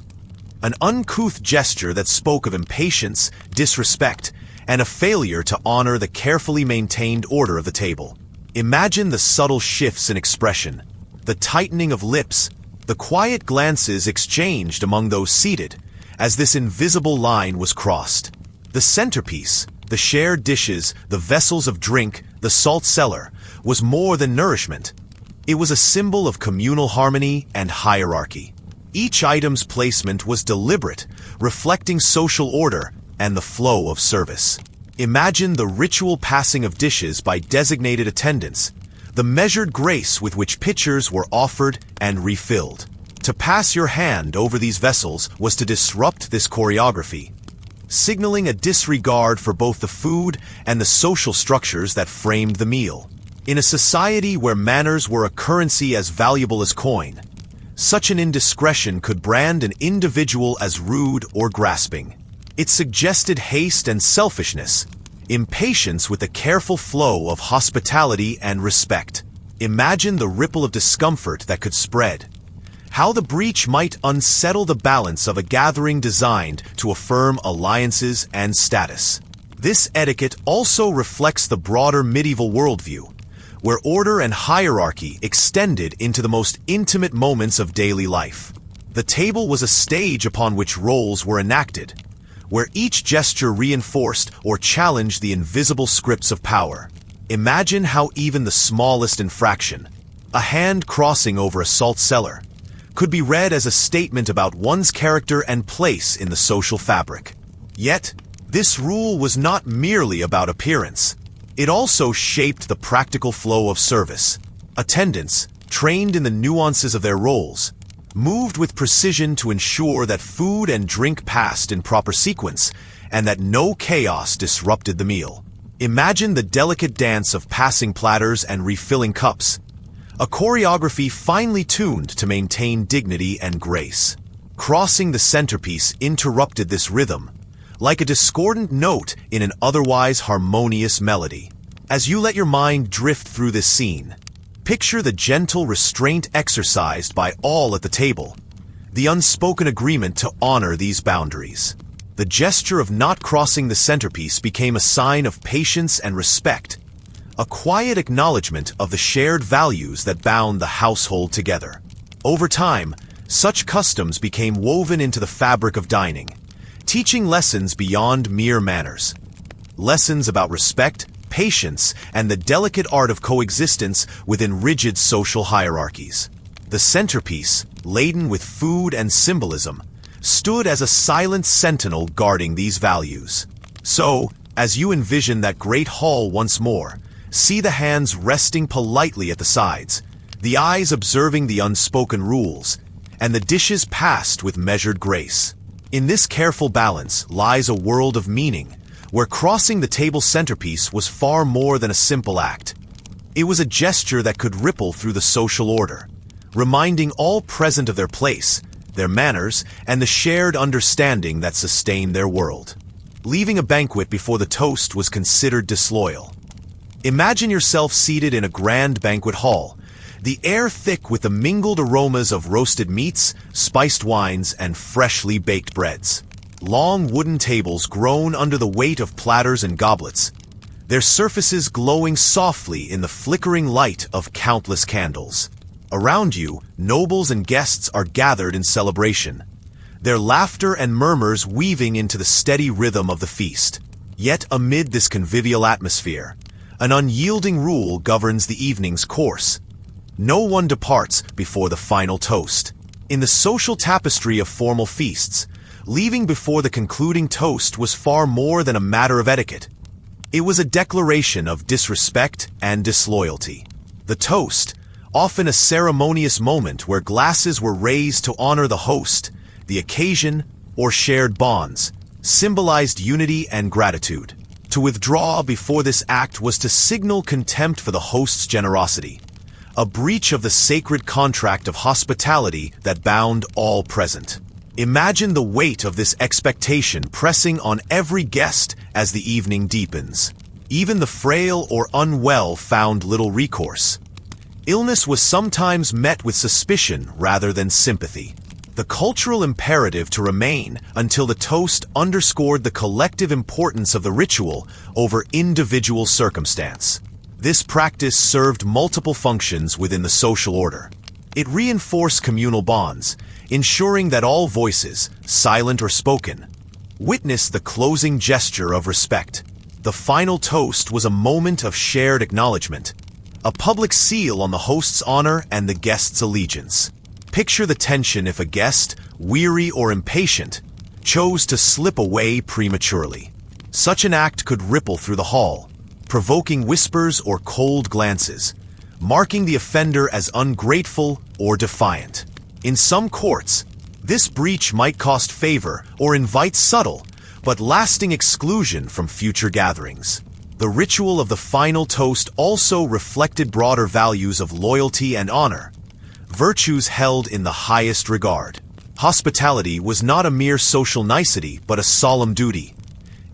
An uncouth gesture that spoke of impatience, disrespect, and a failure to honor the carefully maintained order of the table. Imagine the subtle shifts in expression, the tightening of lips, the quiet glances exchanged among those seated, as this invisible line was crossed. The centerpiece, the shared dishes, the vessels of drink, the salt cellar, was more than nourishment. It was a symbol of communal harmony and hierarchy. Each item's placement was deliberate, reflecting social order and the flow of service. Imagine the ritual passing of dishes by designated attendants, the measured grace with which pitchers were offered and refilled. To pass your hand over these vessels was to disrupt this choreography, signaling a disregard for both the food and the social structures that framed the meal. In a society where manners were a currency as valuable as coin, such an indiscretion could brand an individual as rude or grasping. It suggested haste and selfishness, impatience with the careful flow of hospitality and respect. Imagine the ripple of discomfort that could spread. How the breach might unsettle the balance of a gathering designed to affirm alliances and status. This etiquette also reflects the broader medieval worldview, where order and hierarchy extended into the most intimate moments of daily life. The table was a stage upon which roles were enacted, where each gesture reinforced or challenged the invisible scripts of power. Imagine how even the smallest infraction, a hand crossing over a salt cellar, could be read as a statement about one's character and place in the social fabric. Yet, this rule was not merely about appearance. It also shaped the practical flow of service. Attendants, trained in the nuances of their roles, moved with precision to ensure that food and drink passed in proper sequence and that no chaos disrupted the meal. Imagine the delicate dance of passing platters and refilling cups, a choreography finely tuned to maintain dignity and grace. Crossing the centerpiece interrupted this rhythm, like a discordant note in an otherwise harmonious melody. As you let your mind drift through this scene, picture the gentle restraint exercised by all at the table, the unspoken agreement to honor these boundaries. The gesture of not crossing the centerpiece became a sign of patience and respect, a quiet acknowledgement of the shared values that bound the household together. Over time, such customs became woven into the fabric of dining, teaching lessons beyond mere manners. Lessons about respect, patience, and the delicate art of coexistence within rigid social hierarchies. The centerpiece, laden with food and symbolism, stood as a silent sentinel guarding these values. So, as you envision that great hall once more, see the hands resting politely at the sides, the eyes observing the unspoken rules, and the dishes passed with measured grace. In this careful balance lies a world of meaning, where crossing the table centerpiece was far more than a simple act. It was a gesture that could ripple through the social order, reminding all present of their place, their manners, and the shared understanding that sustained their world. Leaving a banquet before the toast was considered disloyal. Imagine yourself seated in a grand banquet hall, the air thick with the mingled aromas of roasted meats, spiced wines, and freshly baked breads. Long wooden tables groan under the weight of platters and goblets, their surfaces glowing softly in the flickering light of countless candles. Around you, nobles and guests are gathered in celebration, their laughter and murmurs weaving into the steady rhythm of the feast. Yet amid this convivial atmosphere, An unyielding rule governs the evening's course. No one departs before the final toast. In the social tapestry of formal feasts, leaving before the concluding toast was far more than a matter of etiquette. It was a declaration of disrespect and disloyalty. The toast, often a ceremonious moment where glasses were raised to honor the host, the occasion, or shared bonds, symbolized unity and gratitude. To withdraw before this act was to signal contempt for the host's generosity, a breach of the sacred contract of hospitality that bound all present. Imagine the weight of this expectation pressing on every guest as the evening deepens. Even the frail or unwell found little recourse. Illness was sometimes met with suspicion rather than sympathy. The cultural imperative to remain until the toast underscored the collective importance of the ritual over individual circumstance. This practice served multiple functions within the social order. It reinforced communal bonds, ensuring that all voices, silent or spoken, witnessed the closing gesture of respect. The final toast was a moment of shared acknowledgement, a public seal on the host's honor and the guest's allegiance. Picture the tension if a guest, weary or impatient, chose to slip away prematurely. Such an act could ripple through the hall, provoking whispers or cold glances, marking the offender as ungrateful or defiant. In some courts, this breach might cost favor or invite subtle, but lasting exclusion from future gatherings. The ritual of the final toast also reflected broader values of loyalty and honor, virtues held in the highest regard. Hospitality was not a mere social nicety, but a solemn duty.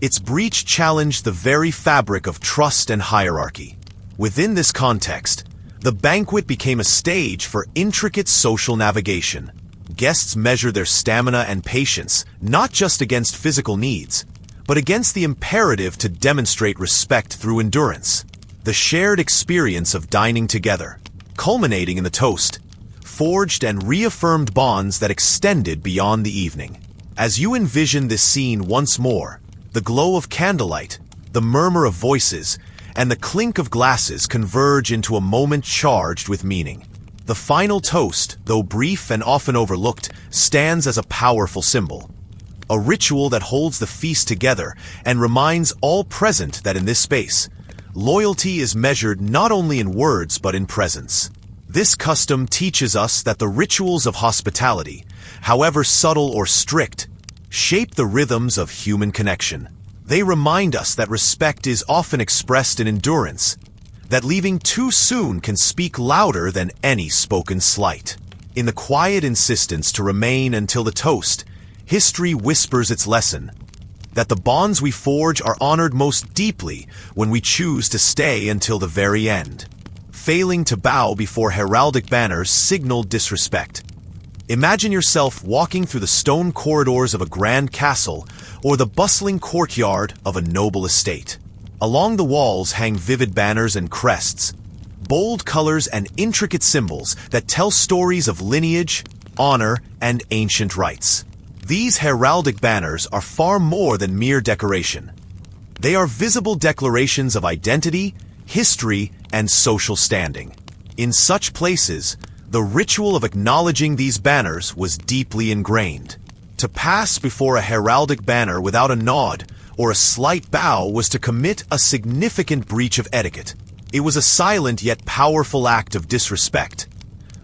Its breach challenged the very fabric of trust and hierarchy. Within this context, the banquet became a stage for intricate social navigation. Guests measured their stamina and patience not just against physical needs, but against the imperative to demonstrate respect through endurance. The shared experience of dining together, culminating in the toast, forged and reaffirmed bonds that extended beyond the evening. As you envision this scene once more, the glow of candlelight, the murmur of voices, and the clink of glasses converge into a moment charged with meaning. The final toast, though brief and often overlooked, stands as a powerful symbol. A ritual that holds the feast together and reminds all present that in this space, loyalty is measured not only in words but in presence. This custom teaches us that the rituals of hospitality, however subtle or strict, shape the rhythms of human connection. They remind us that respect is often expressed in endurance, that leaving too soon can speak louder than any spoken slight. In the quiet insistence to remain until the toast, history whispers its lesson, that the bonds we forge are honored most deeply when we choose to stay until the very end. Failing to bow before heraldic banners signaled disrespect. Imagine yourself walking through the stone corridors of a grand castle or the bustling courtyard of a noble estate. Along the walls hang vivid banners and crests, bold colors and intricate symbols that tell stories of lineage, honor, and ancient rights. These heraldic banners are far more than mere decoration. They are visible declarations of identity, history, and social standing. In such places, the ritual of acknowledging these banners was deeply ingrained. To pass before a heraldic banner without a nod or a slight bow was to commit a significant breach of etiquette. It was a silent yet powerful act of disrespect,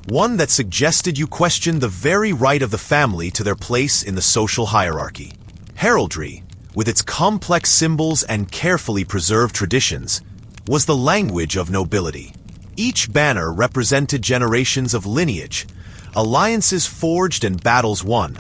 one that suggested you question the very right of the family to their place in the social hierarchy. Heraldry, with its complex symbols and carefully preserved traditions, was the language of nobility. Each banner represented generations of lineage, alliances forged and battles won,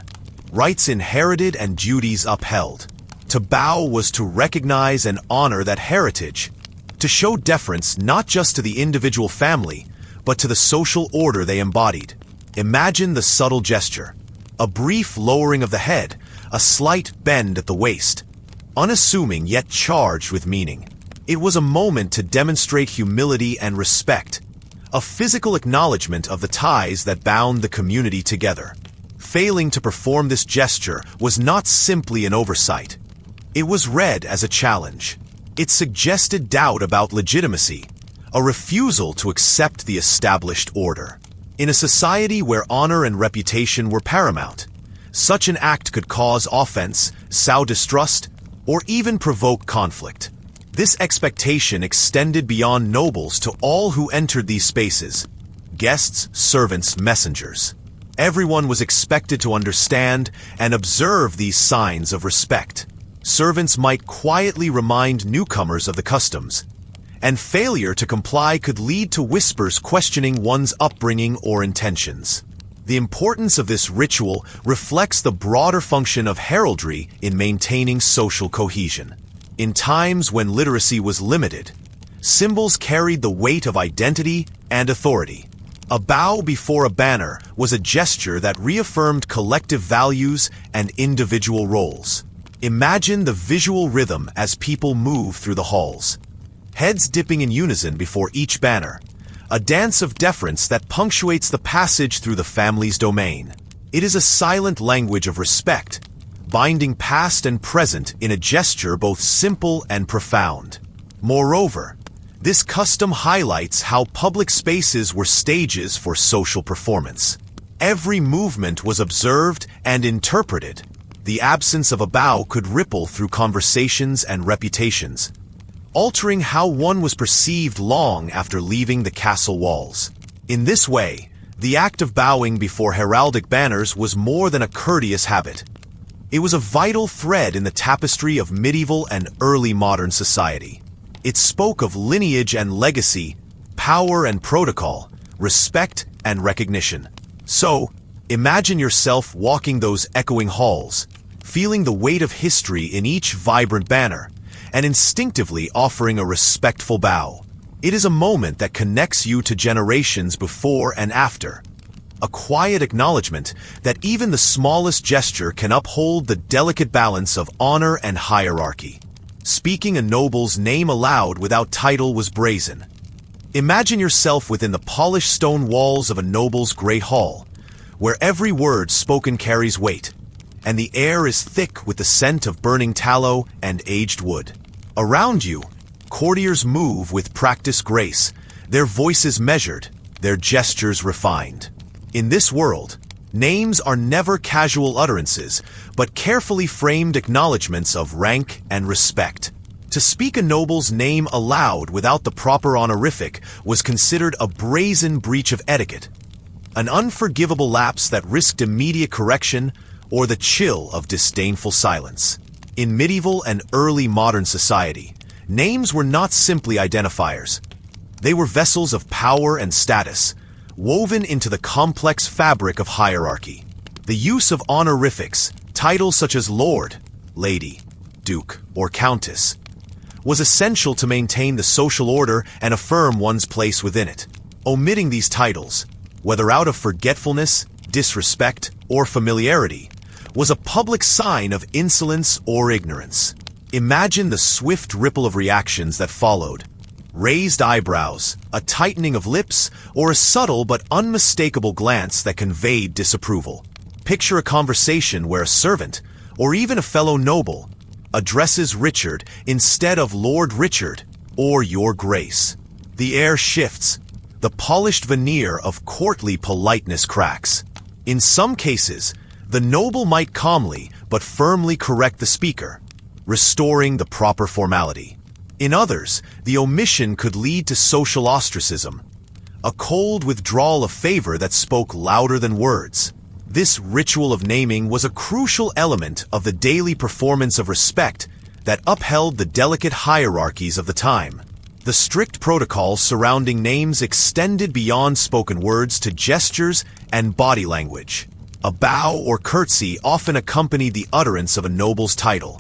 rights inherited and duties upheld. To bow was to recognize and honor that heritage, to show deference not just to the individual family, but to the social order they embodied. Imagine the subtle gesture, a brief lowering of the head, a slight bend at the waist, unassuming yet charged with meaning. It was a moment to demonstrate humility and respect, a physical acknowledgement of the ties that bound the community together. Failing to perform this gesture was not simply an oversight. It was read as a challenge. It suggested doubt about legitimacy, a refusal to accept the established order. In a society where honor and reputation were paramount, such an act could cause offense, sow distrust, or even provoke conflict. This expectation extended beyond nobles to all who entered these spaces: guests, servants, messengers. Everyone was expected to understand and observe these signs of respect. Servants might quietly remind newcomers of the customs, and failure to comply could lead to whispers questioning one's upbringing or intentions. The importance of this ritual reflects the broader function of heraldry in maintaining social cohesion. In times when literacy was limited, symbols carried the weight of identity and authority. A bow before a banner was a gesture that reaffirmed collective values and individual roles. Imagine the visual rhythm as people move through the halls, heads dipping in unison before each banner, a dance of deference that punctuates the passage through the family's domain. It is a silent language of respect, binding past and present in a gesture both simple and profound. Moreover, this custom highlights how public spaces were stages for social performance. Every movement was observed and interpreted. The absence of a bow could ripple through conversations and reputations, altering how one was perceived long after leaving the castle walls. In this way, the act of bowing before heraldic banners was more than a courteous habit. It was a vital thread in the tapestry of medieval and early modern society. It spoke of lineage and legacy, power and protocol, respect and recognition. So, imagine yourself walking those echoing halls, feeling the weight of history in each vibrant banner, and instinctively offering a respectful bow. It is a moment that connects you to generations before and after. A quiet acknowledgement that even the smallest gesture can uphold the delicate balance of honor and hierarchy. Speaking a noble's name aloud without title was brazen. Imagine yourself within the polished stone walls of a noble's great hall, where every word spoken carries weight, and the air is thick with the scent of burning tallow and aged wood. Around you, courtiers move with practiced grace, their voices measured, their gestures refined. In this world, names are never casual utterances, but carefully framed acknowledgments of rank and respect. To speak a noble's name aloud without the proper honorific was considered a brazen breach of etiquette, an unforgivable lapse that risked immediate correction or the chill of disdainful silence. In medieval and early modern society, names were not simply identifiers. They were vessels of power and status, woven into the complex fabric of hierarchy. The use of honorifics, titles such as Lord, Lady, Duke, or Countess, was essential to maintain the social order and affirm one's place within it. Omitting these titles, whether out of forgetfulness, disrespect, or familiarity, was a public sign of insolence or ignorance. Imagine the swift ripple of reactions that followed. Raised eyebrows, a tightening of lips, or a subtle but unmistakable glance that conveyed disapproval. Picture a conversation where a servant, or even a fellow noble, addresses Richard instead of Lord Richard or Your Grace. The air shifts. The polished veneer of courtly politeness cracks. In some cases, the noble might calmly but firmly correct the speaker, restoring the proper formality. In others, the omission could lead to social ostracism, a cold withdrawal of favor that spoke louder than words. This ritual of naming was a crucial element of the daily performance of respect that upheld the delicate hierarchies of the time. The strict protocols surrounding names extended beyond spoken words to gestures and body language. A bow or curtsy often accompanied the utterance of a noble's title,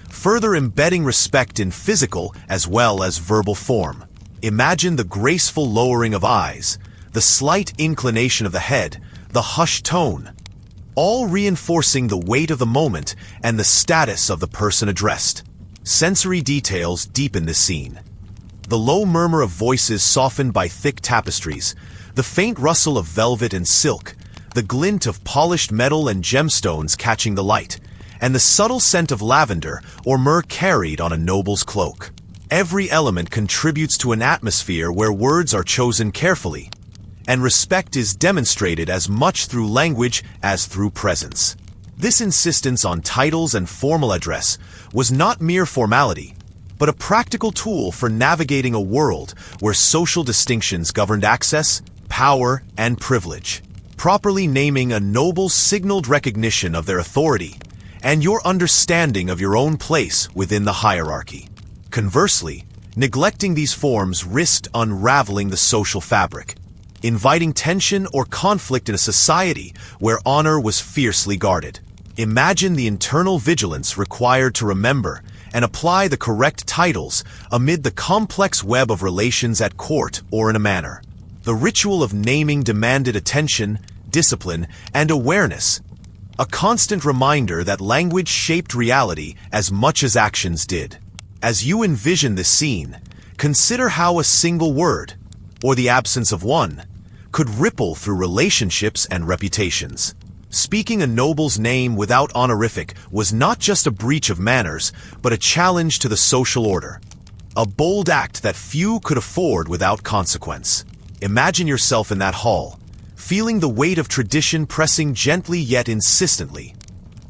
further embedding respect in physical as well as verbal form. Imagine the graceful lowering of eyes, the slight inclination of the head, the hushed tone, all reinforcing the weight of the moment and the status of the person addressed. Sensory details deepen this scene. The low murmur of voices softened by thick tapestries, the faint rustle of velvet and silk, the glint of polished metal and gemstones catching the light, and the subtle scent of lavender or myrrh carried on a noble's cloak. Every element contributes to an atmosphere where words are chosen carefully, and respect is demonstrated as much through language as through presence. This insistence on titles and formal address was not mere formality, but a practical tool for navigating a world where social distinctions governed access, power, and privilege. Properly naming a noble signaled recognition of their authority and your understanding of your own place within the hierarchy. Conversely, neglecting these forms risked unraveling the social fabric, inviting tension or conflict in a society where honor was fiercely guarded. Imagine the internal vigilance required to remember and apply the correct titles amid the complex web of relations at court or in a manor. The ritual of naming demanded attention, discipline, and awareness, a constant reminder that language shaped reality as much as actions did. As you envision this scene, consider how a single word, or the absence of one, could ripple through relationships and reputations. Speaking a noble's name without honorific was not just a breach of manners, but a challenge to the social order. A bold act that few could afford without consequence. Imagine yourself in that hall, feeling the weight of tradition pressing gently yet insistently,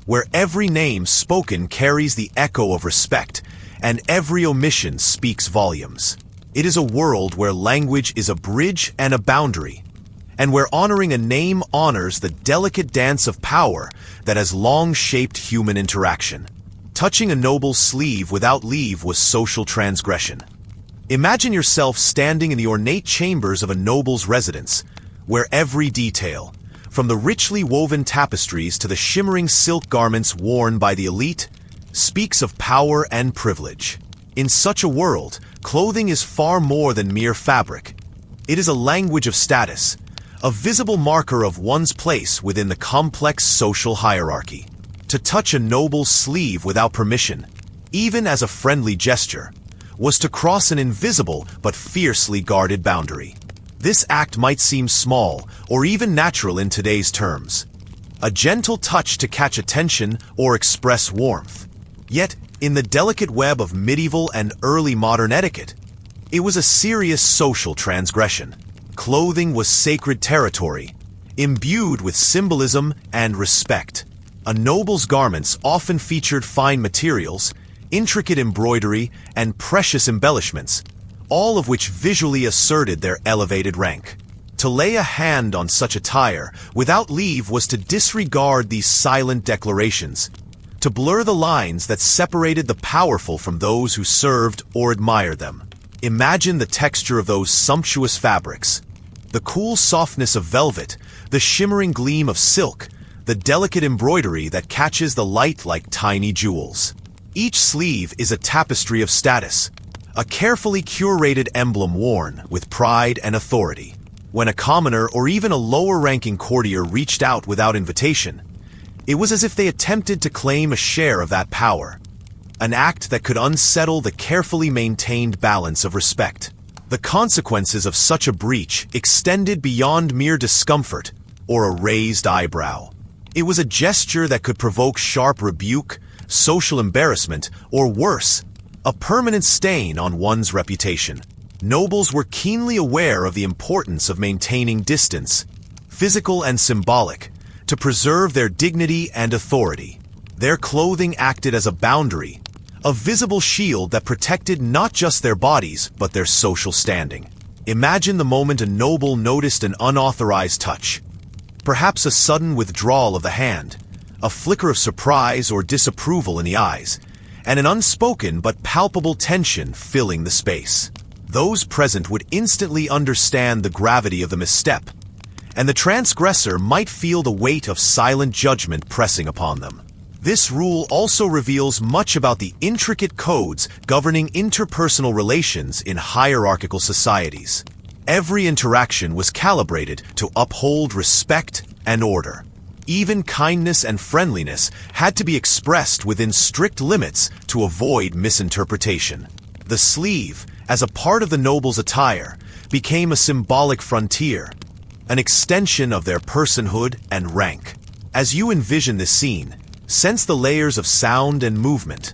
where every name spoken carries the echo of respect, and every omission speaks volumes. It is a world where language is a bridge and a boundary, and where honoring a name honors the delicate dance of power that has long shaped human interaction. Touching a noble's sleeve without leave was social transgression. Imagine yourself standing in the ornate chambers of a noble's residence, where every detail, from the richly woven tapestries to the shimmering silk garments worn by the elite, speaks of power and privilege. In such a world, clothing is far more than mere fabric. It is a language of status, a visible marker of one's place within the complex social hierarchy. To touch a noble's sleeve without permission, even as a friendly gesture, was to cross an invisible but fiercely guarded boundary. This act might seem small or even natural in today's terms, a gentle touch to catch attention or express warmth. Yet, in the delicate web of medieval and early modern etiquette, it was a serious social transgression. Clothing was sacred territory, imbued with symbolism and respect. A noble's garments often featured fine materials, intricate embroidery, and precious embellishments, all of which visually asserted their elevated rank. To lay a hand on such attire without leave was to disregard these silent declarations, to blur the lines that separated the powerful from those who served or admired them. Imagine the texture of those sumptuous fabrics, the cool softness of velvet, the shimmering gleam of silk, the delicate embroidery that catches the light like tiny jewels. Each sleeve is a tapestry of status, a carefully curated emblem worn with pride and authority. When a commoner or even a lower-ranking courtier reached out without invitation, it was as if they attempted to claim a share of that power, an act that could unsettle the carefully maintained balance of respect. The consequences of such a breach extended beyond mere discomfort or a raised eyebrow. It was a gesture that could provoke sharp rebuke, social embarrassment, or worse, a permanent stain on one's reputation. Nobles were keenly aware of the importance of maintaining distance, physical and symbolic, to preserve their dignity and authority. Their clothing acted as a boundary, a visible shield that protected not just their bodies but their social standing. Imagine the moment a noble noticed an unauthorized touch, perhaps a sudden withdrawal of the hand, a flicker of surprise or disapproval in the eyes, and an unspoken but palpable tension filling the space. Those present would instantly understand the gravity of the misstep, and the transgressor might feel the weight of silent judgment pressing upon them. This rule also reveals much about the intricate codes governing interpersonal relations in hierarchical societies. Every interaction was calibrated to uphold respect and order. Even kindness and friendliness had to be expressed within strict limits to avoid misinterpretation. The sleeve, as a part of the noble's attire, became a symbolic frontier, an extension of their personhood and rank. As you envision this scene, sense the layers of sound and movement,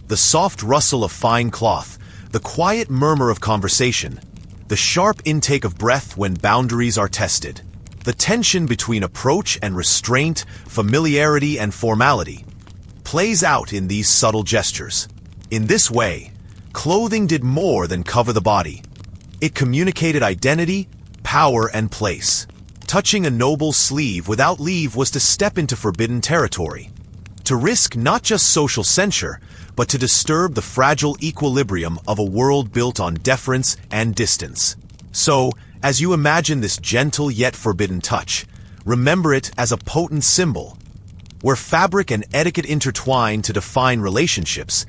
the soft rustle of fine cloth, the quiet murmur of conversation, the sharp intake of breath when boundaries are tested, the tension between approach and restraint, familiarity and formality, plays out in these subtle gestures. In this way, clothing did more than cover the body. It communicated identity, power, and place. Touching a noble's sleeve without leave was to step into forbidden territory, to risk not just social censure, but to disturb the fragile equilibrium of a world built on deference and distance. So, as you imagine this gentle yet forbidden touch, remember it as a potent symbol, where fabric and etiquette intertwine to define relationships,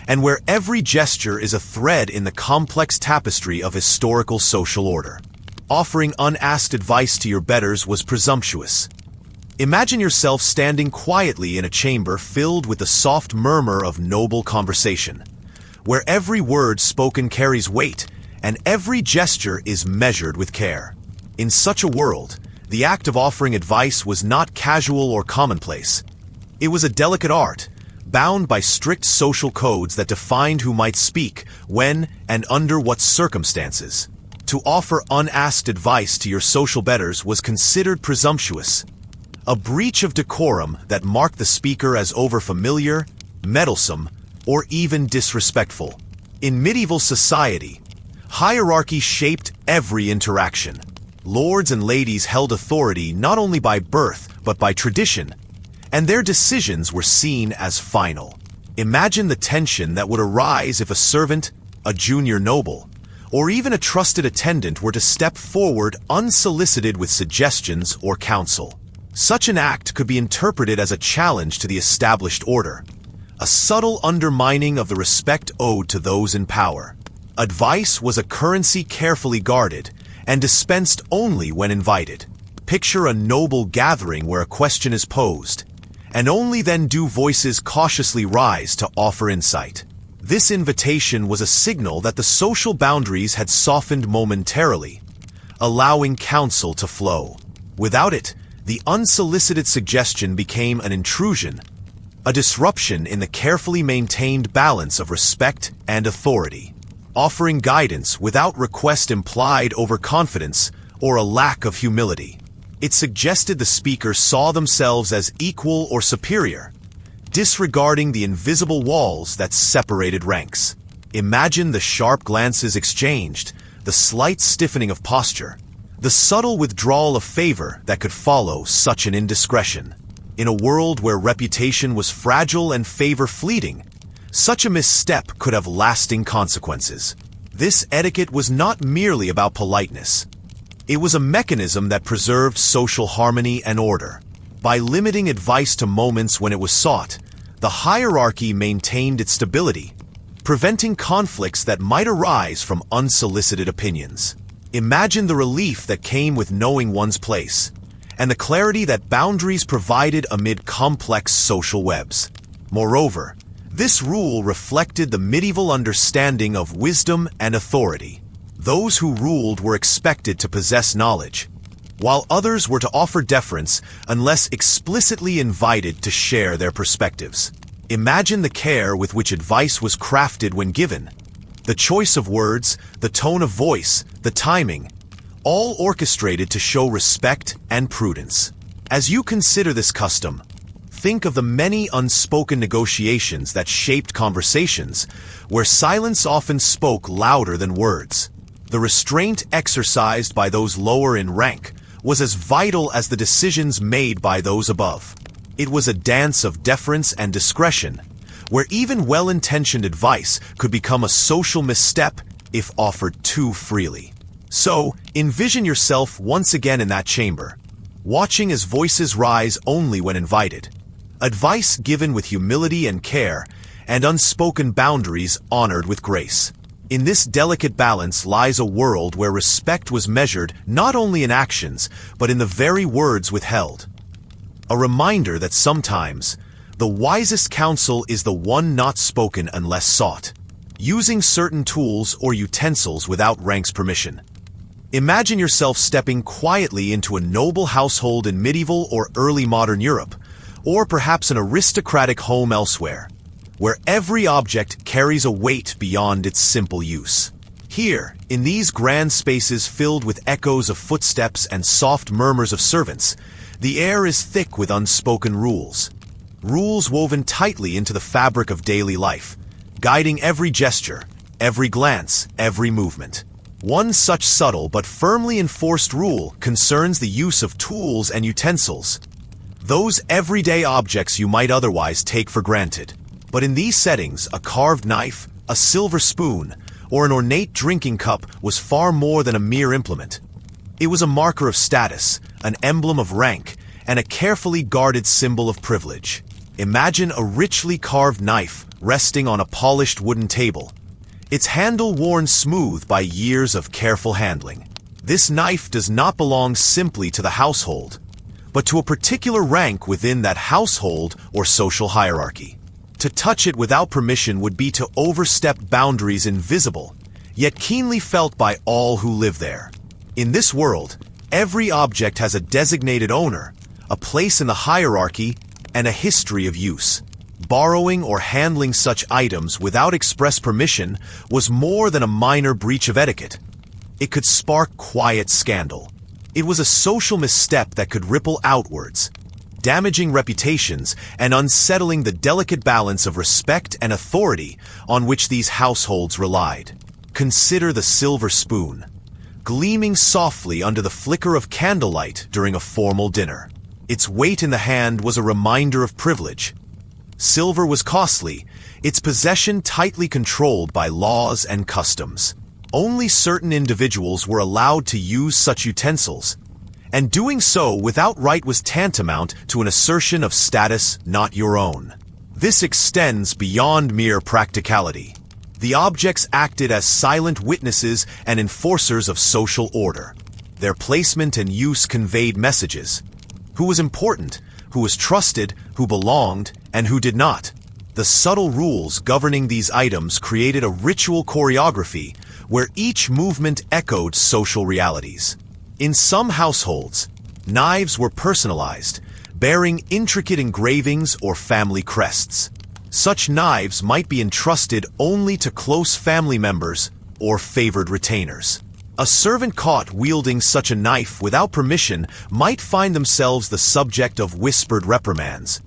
and where every gesture is a thread in the complex tapestry of historical social order. Offering unasked advice to your betters was presumptuous. Imagine yourself standing quietly in a chamber filled with the soft murmur of noble conversation, where every word spoken carries weight and every gesture is measured with care. In such a world, the act of offering advice was not casual or commonplace. It was a delicate art, bound by strict social codes that defined who might speak, when, and under what circumstances. To offer unasked advice to your social betters was considered presumptuous, a breach of decorum that marked the speaker as overfamiliar, meddlesome, or even disrespectful. In medieval society, hierarchy shaped every interaction. Lords and ladies held authority not only by birth but by tradition, and their decisions were seen as final. Imagine the tension that would arise if a servant, a junior noble, or even a trusted attendant were to step forward unsolicited with suggestions or counsel. Such an act could be interpreted as a challenge to the established order, a subtle undermining of the respect owed to those in power. Advice was a currency carefully guarded and dispensed only when invited. Picture a noble gathering where a question is posed, and only then do voices cautiously rise to offer insight. This invitation was a signal that the social boundaries had softened momentarily, allowing counsel to flow. Without it, the unsolicited suggestion became an intrusion, a disruption in the carefully maintained balance of respect and authority. Offering guidance without request implied overconfidence or a lack of humility. It suggested the speaker saw themselves as equal or superior, disregarding the invisible walls that separated ranks. Imagine the sharp glances exchanged, the slight stiffening of posture, the subtle withdrawal of favor that could follow such an indiscretion. In a world where reputation was fragile and favor fleeting, such a misstep could have lasting consequences. This etiquette was not merely about politeness. It was a mechanism that preserved social harmony and order. By limiting advice to moments when it was sought, the hierarchy maintained its stability, preventing conflicts that might arise from unsolicited opinions. Imagine the relief that came with knowing one's place, and the clarity that boundaries provided amid complex social webs. Moreover, this rule reflected the medieval understanding of wisdom and authority. Those who ruled were expected to possess knowledge, while others were to offer deference unless explicitly invited to share their perspectives. Imagine the care with which advice was crafted when given. The choice of words, the tone of voice, the timing, all orchestrated to show respect and prudence. As you consider this custom, think of the many unspoken negotiations that shaped conversations, where silence often spoke louder than words. The restraint exercised by those lower in rank was as vital as the decisions made by those above. It was a dance of deference and discretion, where even well-intentioned advice could become a social misstep if offered too freely. So, envision yourself once again in that chamber, watching as voices rise only when invited, advice given with humility and care, and unspoken boundaries honored with grace. In this delicate balance lies a world where respect was measured not only in actions, but in the very words withheld. A reminder that sometimes, the wisest counsel is the one not spoken unless sought, using certain tools or utensils without rank's permission. Imagine yourself stepping quietly into a noble household in medieval or early modern Europe, or perhaps an aristocratic home elsewhere. where every object carries a weight beyond its simple use. Here, in these grand spaces filled with echoes of footsteps and soft murmurs of servants, the air is thick with unspoken rules. Rules woven tightly into the fabric of daily life, guiding every gesture, every glance, every movement. One such subtle but firmly enforced rule concerns the use of tools and utensils, those everyday objects you might otherwise take for granted. But in these settings, a carved knife, a silver spoon, or an ornate drinking cup was far more than a mere implement. It was a marker of status, an emblem of rank, and a carefully guarded symbol of privilege. Imagine a richly carved knife resting on a polished wooden table, its handle worn smooth by years of careful handling. This knife does not belong simply to the household, but to a particular rank within that household or social hierarchy. To touch it without permission would be to overstep boundaries invisible, yet keenly felt by all who live there. In this world, every object has a designated owner, a place in the hierarchy, and a history of use. Borrowing or handling such items without express permission was more than a minor breach of etiquette. It could spark quiet scandal. It was a social misstep that could ripple outwards, damaging reputations and unsettling the delicate balance of respect and authority on which these households relied. Consider the silver spoon, gleaming softly under the flicker of candlelight during a formal dinner. Its weight in the hand was a reminder of privilege. Silver was costly, its possession tightly controlled by laws and customs. Only certain individuals were allowed to use such utensils, and doing so without right was tantamount to an assertion of status not your own. This extends beyond mere practicality. The objects acted as silent witnesses and enforcers of social order. Their placement and use conveyed messages. Who was important, who was trusted, who belonged, and who did not. The subtle rules governing these items created a ritual choreography where each movement echoed social realities. In some households, knives were personalized, bearing intricate engravings or family crests. Such knives might be entrusted only to close family members or favored retainers. A servant caught wielding such a knife without permission might find themselves the subject of whispered reprimands,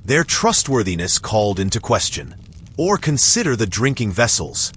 their trustworthiness called into question. Or consider the drinking vessels,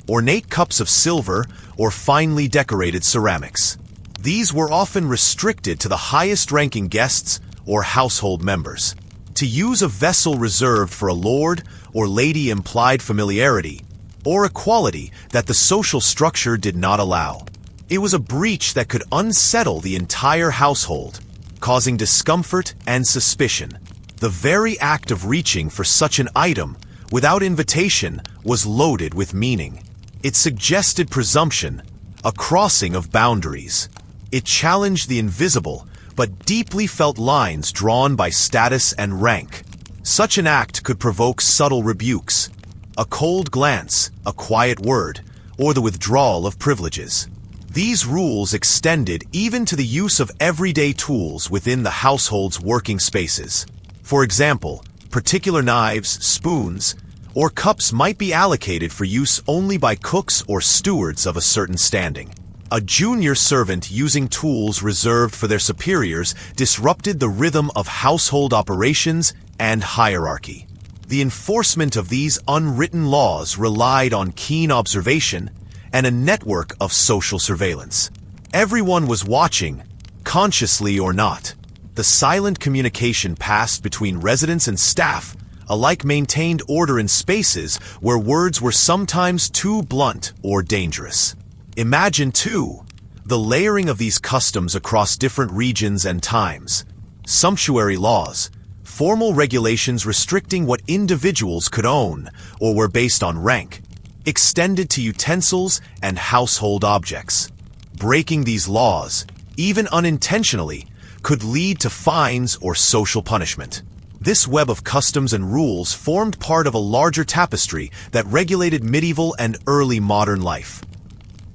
ornate cups of silver or finely decorated ceramics. These were often restricted to the highest-ranking guests or household members. To use a vessel reserved for a lord or lady implied familiarity, or a quality that the social structure did not allow. It was a breach that could unsettle the entire household, causing discomfort and suspicion. The very act of reaching for such an item without invitation was loaded with meaning. It suggested presumption, a crossing of boundaries. It challenged the invisible, but deeply felt lines drawn by status and rank. Such an act could provoke subtle rebukes, a cold glance, a quiet word, or the withdrawal of privileges. These rules extended even to the use of everyday tools within the household's working spaces. For example, particular knives, spoons, or cups might be allocated for use only by cooks or stewards of a certain standing. A junior servant using tools reserved for their superiors disrupted the rhythm of household operations and hierarchy. The enforcement of these unwritten laws relied on keen observation and a network of social surveillance. Everyone was watching, consciously or not. The silent communication passed between residents and staff alike maintained order in spaces where words were sometimes too blunt or dangerous. Imagine, too, the layering of these customs across different regions and times. Sumptuary laws, formal regulations restricting what individuals could own or were based on rank, extended to utensils and household objects. Breaking these laws, even unintentionally, could lead to fines or social punishment. This web of customs and rules formed part of a larger tapestry that regulated medieval and early modern life.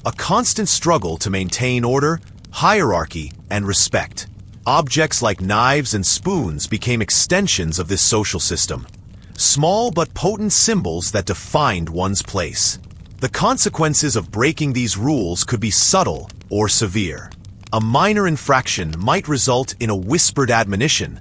A constant struggle to maintain order, hierarchy, and respect. Objects like knives and spoons became extensions of this social system, small but potent symbols that defined one's place. The consequences of breaking these rules could be subtle or severe. A minor infraction might result in a whispered admonition,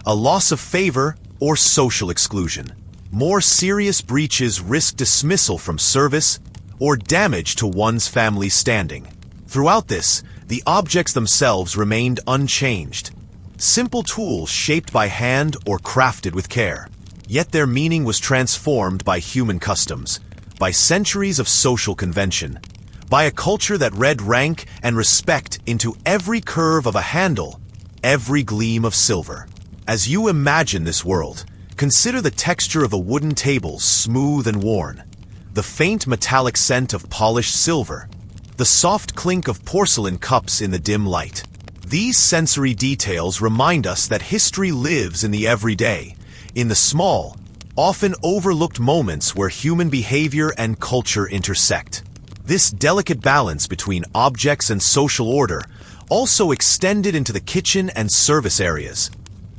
a loss of favor, or social exclusion. More serious breaches risk dismissal from service or damage to one's family standing. Throughout this, the objects themselves remained unchanged. Simple tools shaped by hand or crafted with care. Yet their meaning was transformed by human customs, by centuries of social convention, by a culture that read rank and respect into every curve of a handle, every gleam of silver. As you imagine this world, consider the texture of a wooden table, smooth and worn, the faint metallic scent of polished silver, the soft clink of porcelain cups in the dim light. These sensory details remind us that history lives in the everyday, in the small, often overlooked moments where human behavior and culture intersect. This delicate balance between objects and social order also extended into the kitchen and service areas,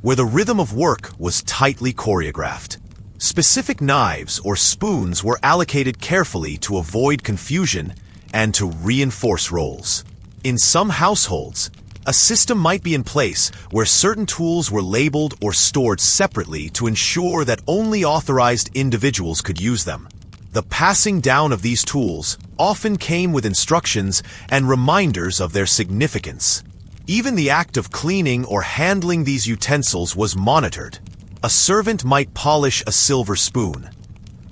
where the rhythm of work was tightly choreographed. Specific knives or spoons were allocated carefully to avoid confusion and to reinforce roles. In some households, a system might be in place where certain tools were labeled or stored separately to ensure that only authorized individuals could use them. The passing down of these tools often came with instructions and reminders of their significance. Even the act of cleaning or handling these utensils was monitored. A servant might polish a silver spoon,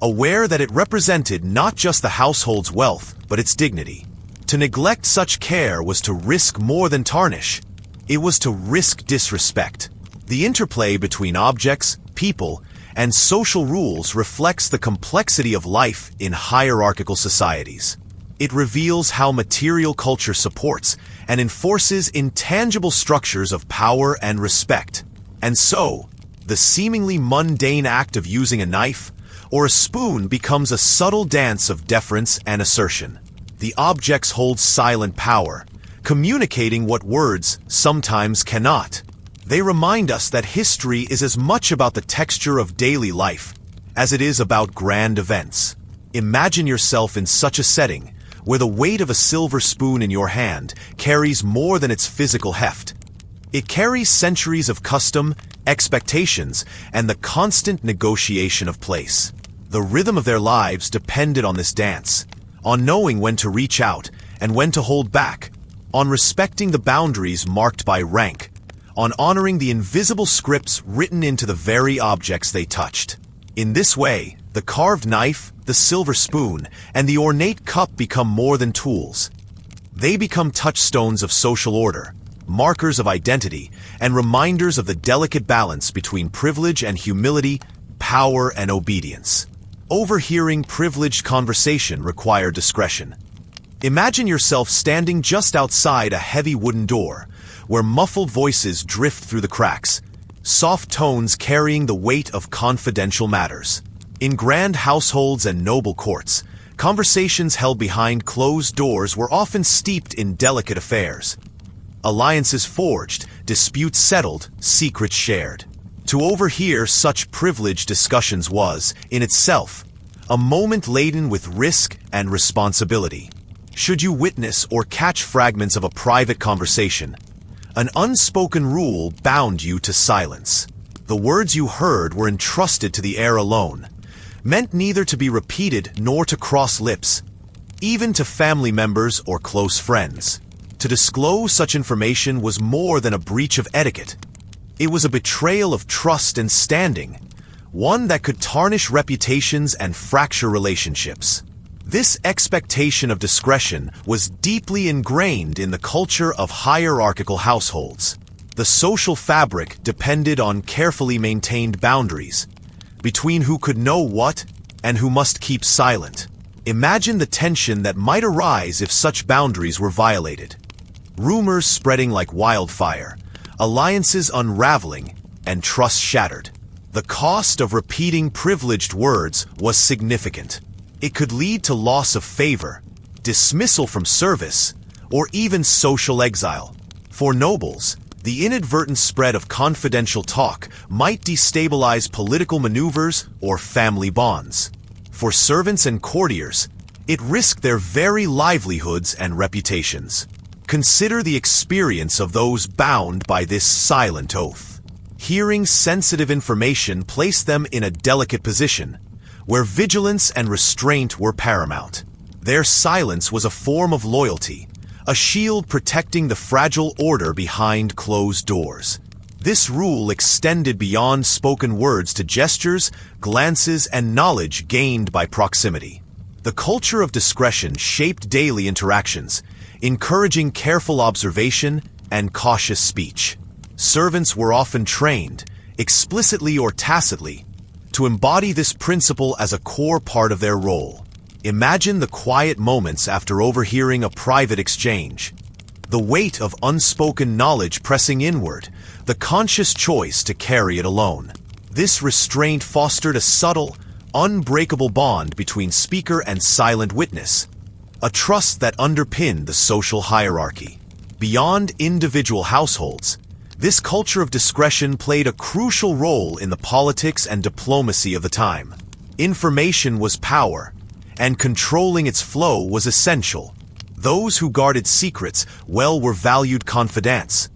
aware that it represented not just the household's wealth, but its dignity. To neglect such care was to risk more than tarnish. It was to risk disrespect. The interplay between objects, people, and social rules reflects the complexity of life in hierarchical societies. It reveals how material culture supports and enforces intangible structures of power and respect. And so, the seemingly mundane act of using a knife or a spoon becomes a subtle dance of deference and assertion. The objects hold silent power, communicating what words sometimes cannot. They remind us that history is as much about the texture of daily life as it is about grand events. Imagine yourself in such a setting where the weight of a silver spoon in your hand carries more than its physical heft. It carries centuries of custom, expectations, and the constant negotiation of place. The rhythm of their lives depended on this dance, on knowing when to reach out and when to hold back, on respecting the boundaries marked by rank, on honoring the invisible scripts written into the very objects they touched. In this way, the carved knife, the silver spoon, and the ornate cup become more than tools. They become touchstones of social order, markers of identity, and reminders of the delicate balance between privilege and humility, power and obedience. Overhearing privileged conversation required discretion. Imagine yourself standing just outside a heavy wooden door, where muffled voices drift through the cracks, soft tones carrying the weight of confidential matters. In grand households and noble courts, conversations held behind closed doors were often steeped in delicate affairs. Alliances forged, disputes settled, secrets shared. To overhear such privileged discussions was, in itself, a moment laden with risk and responsibility. Should you witness or catch fragments of a private conversation, an unspoken rule bound you to silence. The words you heard were entrusted to the air alone, meant neither to be repeated nor to cross lips, even to family members or close friends. To disclose such information was more than a breach of etiquette. It was a betrayal of trust and standing, one that could tarnish reputations and fracture relationships. This expectation of discretion was deeply ingrained in the culture of hierarchical households. The social fabric depended on carefully maintained boundaries between who could know what and who must keep silent. Imagine the tension that might arise if such boundaries were violated. Rumors spreading like wildfire, alliances unraveling, and trust shattered. The cost of repeating privileged words was significant. It could lead to loss of favor, dismissal from service, or even social exile. For nobles, The inadvertent spread of confidential talk might destabilize political maneuvers or family bonds. For servants and courtiers, it risked their very livelihoods and reputations. Consider the experience of those bound by this silent oath. Hearing sensitive information placed them in a delicate position, where vigilance and restraint were paramount. Their silence was a form of loyalty, a shield protecting the fragile order behind closed doors. This rule extended beyond spoken words to gestures, glances, and knowledge gained by proximity. The culture of discretion shaped daily interactions, encouraging careful observation and cautious speech. Servants were often trained, explicitly or tacitly, to embody this principle as a core part of their role. Imagine the quiet moments after overhearing a private exchange. The weight of unspoken knowledge pressing inward, the conscious choice to carry it alone. This restraint fostered a subtle, unbreakable bond between speaker and silent witness, a trust that underpinned the social hierarchy. Beyond individual households, this culture of discretion played a crucial role in the politics and diplomacy of the time. Information was power, and controlling its flow was essential. Those who guarded secrets well were valued confidants.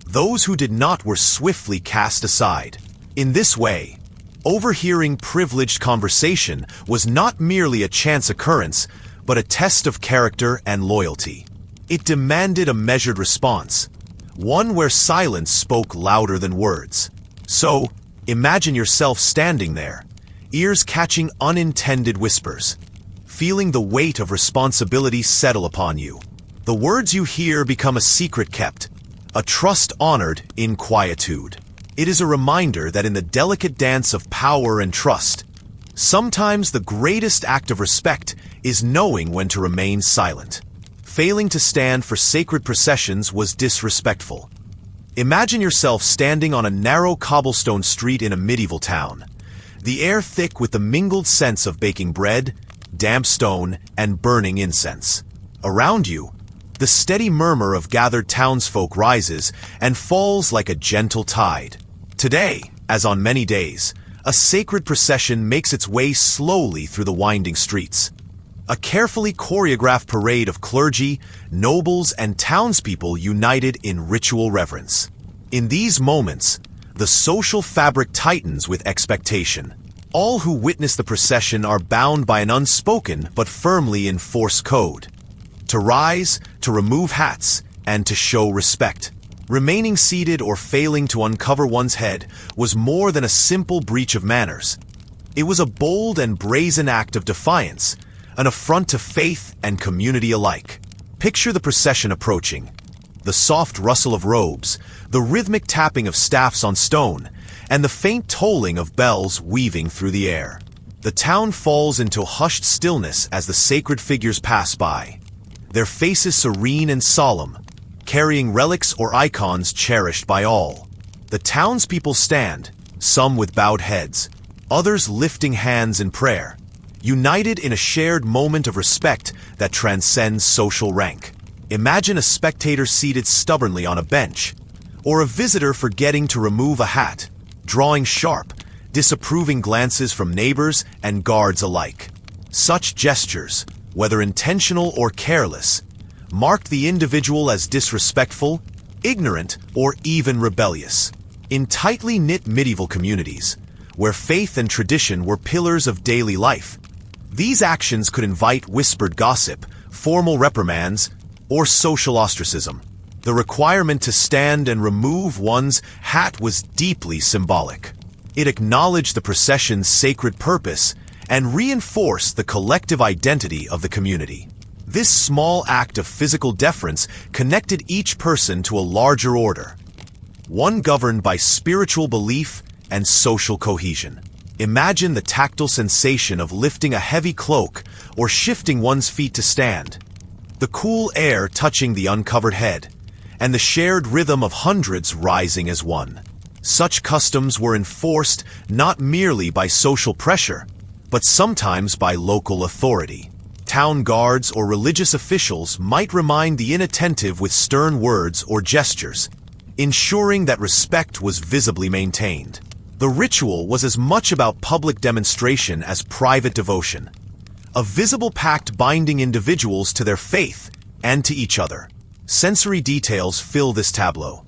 Those who did not were swiftly cast aside. In this way, overhearing privileged conversation was not merely a chance occurrence, but a test of character and loyalty. It demanded a measured response, one where silence spoke louder than words. So, imagine yourself standing there, ears catching unintended whispers, feeling the weight of responsibility settle upon you. The words you hear become a secret kept, a trust honored in quietude. It is a reminder that in the delicate dance of power and trust, sometimes the greatest act of respect is knowing when to remain silent. Failing to stand for sacred processions was disrespectful. Imagine yourself standing on a narrow cobblestone street in a medieval town, the air thick with the mingled scents of baking bread, damp stone, and burning incense. Around you, the steady murmur of gathered townsfolk rises and falls like a gentle tide. Today, as on many days, a sacred procession makes its way slowly through the winding streets. A carefully choreographed parade of clergy, nobles, and townspeople united in ritual reverence. In these moments, the social fabric tightens with expectation. All who witness the procession are bound by an unspoken but firmly enforced code: to rise, to remove hats, and to show respect. Remaining seated or failing to uncover one's head was more than a simple breach of manners. It was a bold and brazen act of defiance, an affront to faith and community alike. Picture the procession approaching. The soft rustle of robes, the rhythmic tapping of staffs on stone, and the faint tolling of bells weaving through the air. The town falls into hushed stillness as the sacred figures pass by, their faces serene and solemn, carrying relics or icons cherished by all. The townspeople stand, some with bowed heads, others lifting hands in prayer, united in a shared moment of respect that transcends social rank. Imagine a spectator seated stubbornly on a bench, or a visitor forgetting to remove a hat, drawing sharp, disapproving glances from neighbors and guards alike. Such gestures, whether intentional or careless, marked the individual as disrespectful, ignorant, or even rebellious. In tightly knit medieval communities, where faith and tradition were pillars of daily life, these actions could invite whispered gossip, formal reprimands, or social ostracism. The requirement to stand and remove one's hat was deeply symbolic. It acknowledged the procession's sacred purpose and reinforced the collective identity of the community. This small act of physical deference connected each person to a larger order, one governed by spiritual belief and social cohesion. Imagine the tactile sensation of lifting a heavy cloak or shifting one's feet to stand, the cool air touching the uncovered head, and the shared rhythm of hundreds rising as one. Such customs were enforced not merely by social pressure, but sometimes by local authority. Town guards or religious officials might remind the inattentive with stern words or gestures, ensuring that respect was visibly maintained. The ritual was as much about public demonstration as private devotion, a visible pact binding individuals to their faith and to each other. Sensory details fill this tableau.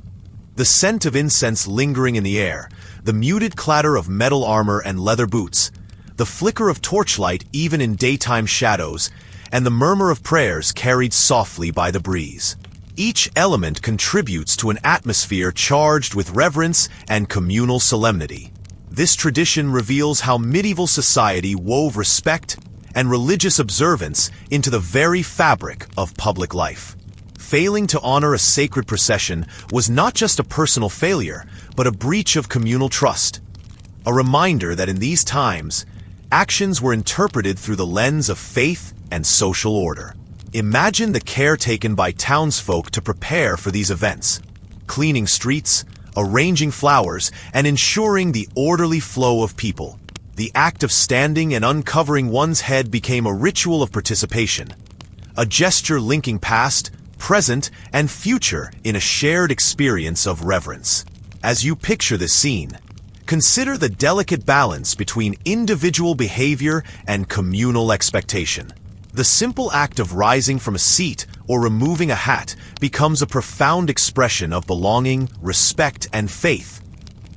The scent of incense lingering in the air, the muted clatter of metal armor and leather boots, the flicker of torchlight even in daytime shadows, and the murmur of prayers carried softly by the breeze. Each element contributes to an atmosphere charged with reverence and communal solemnity. This tradition reveals how medieval society wove respect and religious observance into the very fabric of public life. Failing to honor a sacred procession was not just a personal failure, but a breach of communal trust. A reminder that in these times, actions were interpreted through the lens of faith and social order. Imagine the care taken by townsfolk to prepare for these events, cleaning streets, arranging flowers, and ensuring the orderly flow of people. The act of standing and uncovering one's head became a ritual of participation, a gesture linking past, present, and future in a shared experience of reverence. As you picture this scene, consider the delicate balance between individual behavior and communal expectation. The simple act of rising from a seat or removing a hat becomes a profound expression of belonging, respect, and faith.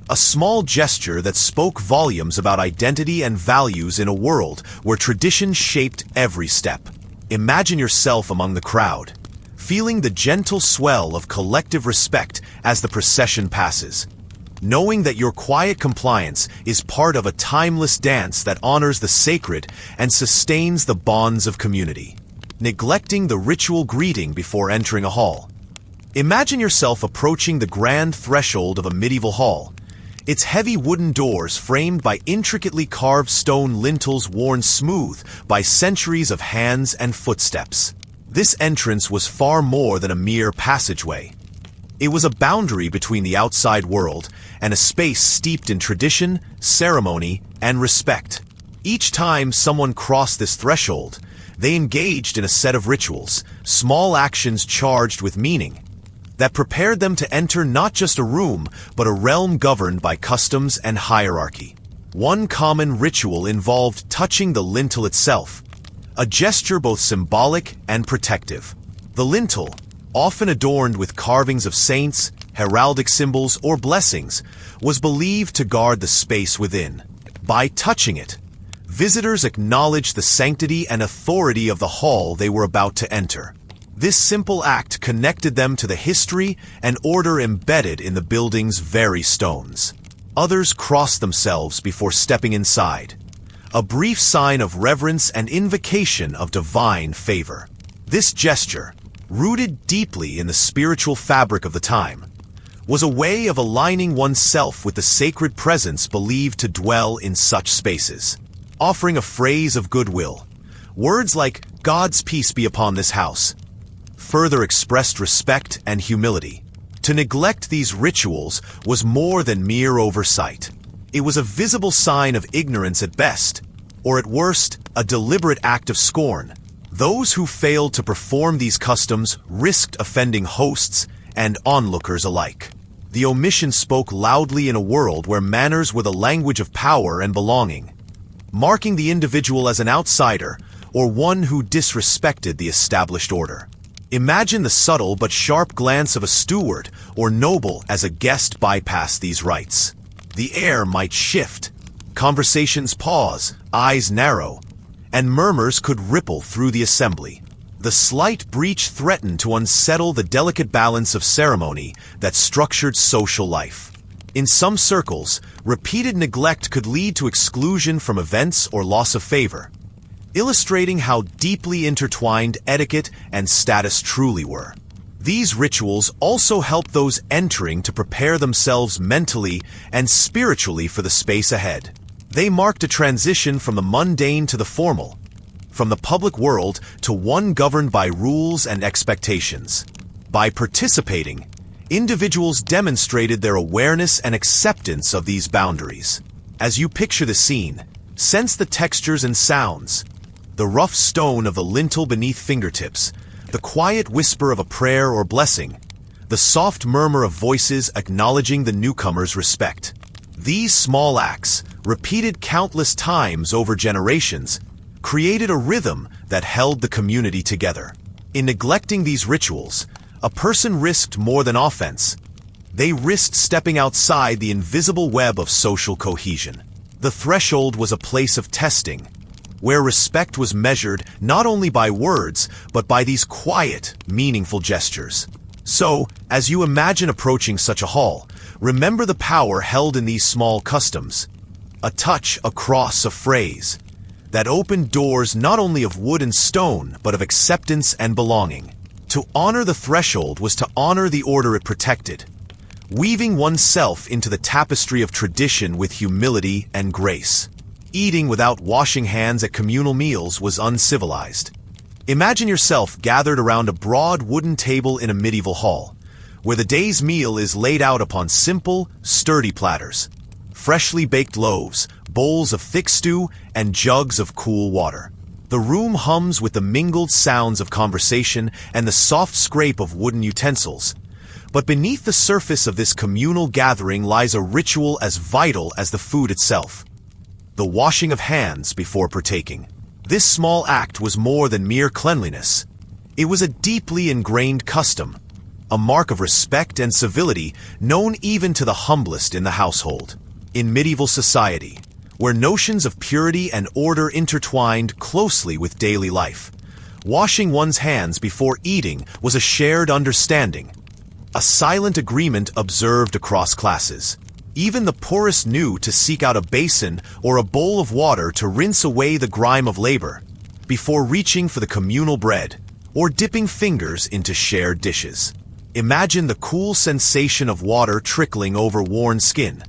A small gesture that spoke volumes about identity and values in a world where tradition shaped every step. Imagine yourself among the crowd, feeling the gentle swell of collective respect as the procession passes, knowing that your quiet compliance is part of a timeless dance that honors the sacred and sustains the bonds of community. Neglecting the ritual greeting before entering a hall. Imagine yourself approaching the grand threshold of a medieval hall, its heavy wooden doors framed by intricately carved stone lintels worn smooth by centuries of hands and footsteps. This entrance was far more than a mere passageway. It was a boundary between the outside world and a space steeped in tradition, ceremony, and respect. Each time someone crossed this threshold, they engaged in a set of rituals, small actions charged with meaning, that prepared them to enter not just a room, but a realm governed by customs and hierarchy. One common ritual involved touching the lintel itself, a gesture both symbolic and protective. The lintel, often adorned with carvings of saints, heraldic symbols, or blessings, was believed to guard the space within. By touching it, visitors acknowledged the sanctity and authority of the hall they were about to enter. This simple act connected them to the history and order embedded in the building's very stones. Others crossed themselves before stepping inside, a brief sign of reverence and invocation of divine favor. This gesture, rooted deeply in the spiritual fabric of the time, was a way of aligning oneself with the sacred presence believed to dwell in such spaces. Offering a phrase of goodwill, words like "God's peace be upon this house," further expressed respect and humility. To neglect these rituals was more than mere oversight. It was a visible sign of ignorance at best, or at worst, a deliberate act of scorn. Those who failed to perform these customs risked offending hosts and onlookers alike. The omission spoke loudly in a world where manners were the language of power and belonging, marking the individual as an outsider or one who disrespected the established order. Imagine the subtle but sharp glance of a steward or noble as a guest bypassed these rites. The air might shift, conversations pause, eyes narrow, and murmurs could ripple through the assembly. The slight breach threatened to unsettle the delicate balance of ceremony that structured social life. In some circles, repeated neglect could lead to exclusion from events or loss of favor, illustrating how deeply intertwined etiquette and status truly were. These rituals also helped those entering to prepare themselves mentally and spiritually for the space ahead. They marked a transition from the mundane to the formal, from the public world to one governed by rules and expectations. By participating, individuals demonstrated their awareness and acceptance of these boundaries. As you picture the scene, sense the textures and sounds, the rough stone of the lintel beneath fingertips, the quiet whisper of a prayer or blessing, the soft murmur of voices acknowledging the newcomer's respect. These small acts, repeated countless times over generations, created a rhythm that held the community together. In neglecting these rituals, a person risked more than offense. They risked stepping outside the invisible web of social cohesion. The threshold was a place of testing, where respect was measured not only by words, but by these quiet, meaningful gestures. So, as you imagine approaching such a hall, remember the power held in these small customs. A touch, a cross, a phrase, that opened doors not only of wood and stone, but of acceptance and belonging. To honor the threshold was to honor the order it protected, weaving oneself into the tapestry of tradition with humility and grace. Eating without washing hands at communal meals was uncivilized. Imagine yourself gathered around a broad wooden table in a medieval hall, where the day's meal is laid out upon simple, sturdy platters. Freshly baked loaves, bowls of thick stew, and jugs of cool water. The room hums with the mingled sounds of conversation and the soft scrape of wooden utensils. But beneath the surface of this communal gathering lies a ritual as vital as the food itself: the washing of hands before partaking. This small act was more than mere cleanliness. It was a deeply ingrained custom, a mark of respect and civility known even to the humblest in the household. In medieval society, where notions of purity and order intertwined closely with daily life, washing one's hands before eating was a shared understanding, a silent agreement observed across classes. Even the poorest knew to seek out a basin or a bowl of water to rinse away the grime of labor, before reaching for the communal bread, or dipping fingers into shared dishes. Imagine the cool sensation of water trickling over worn skin,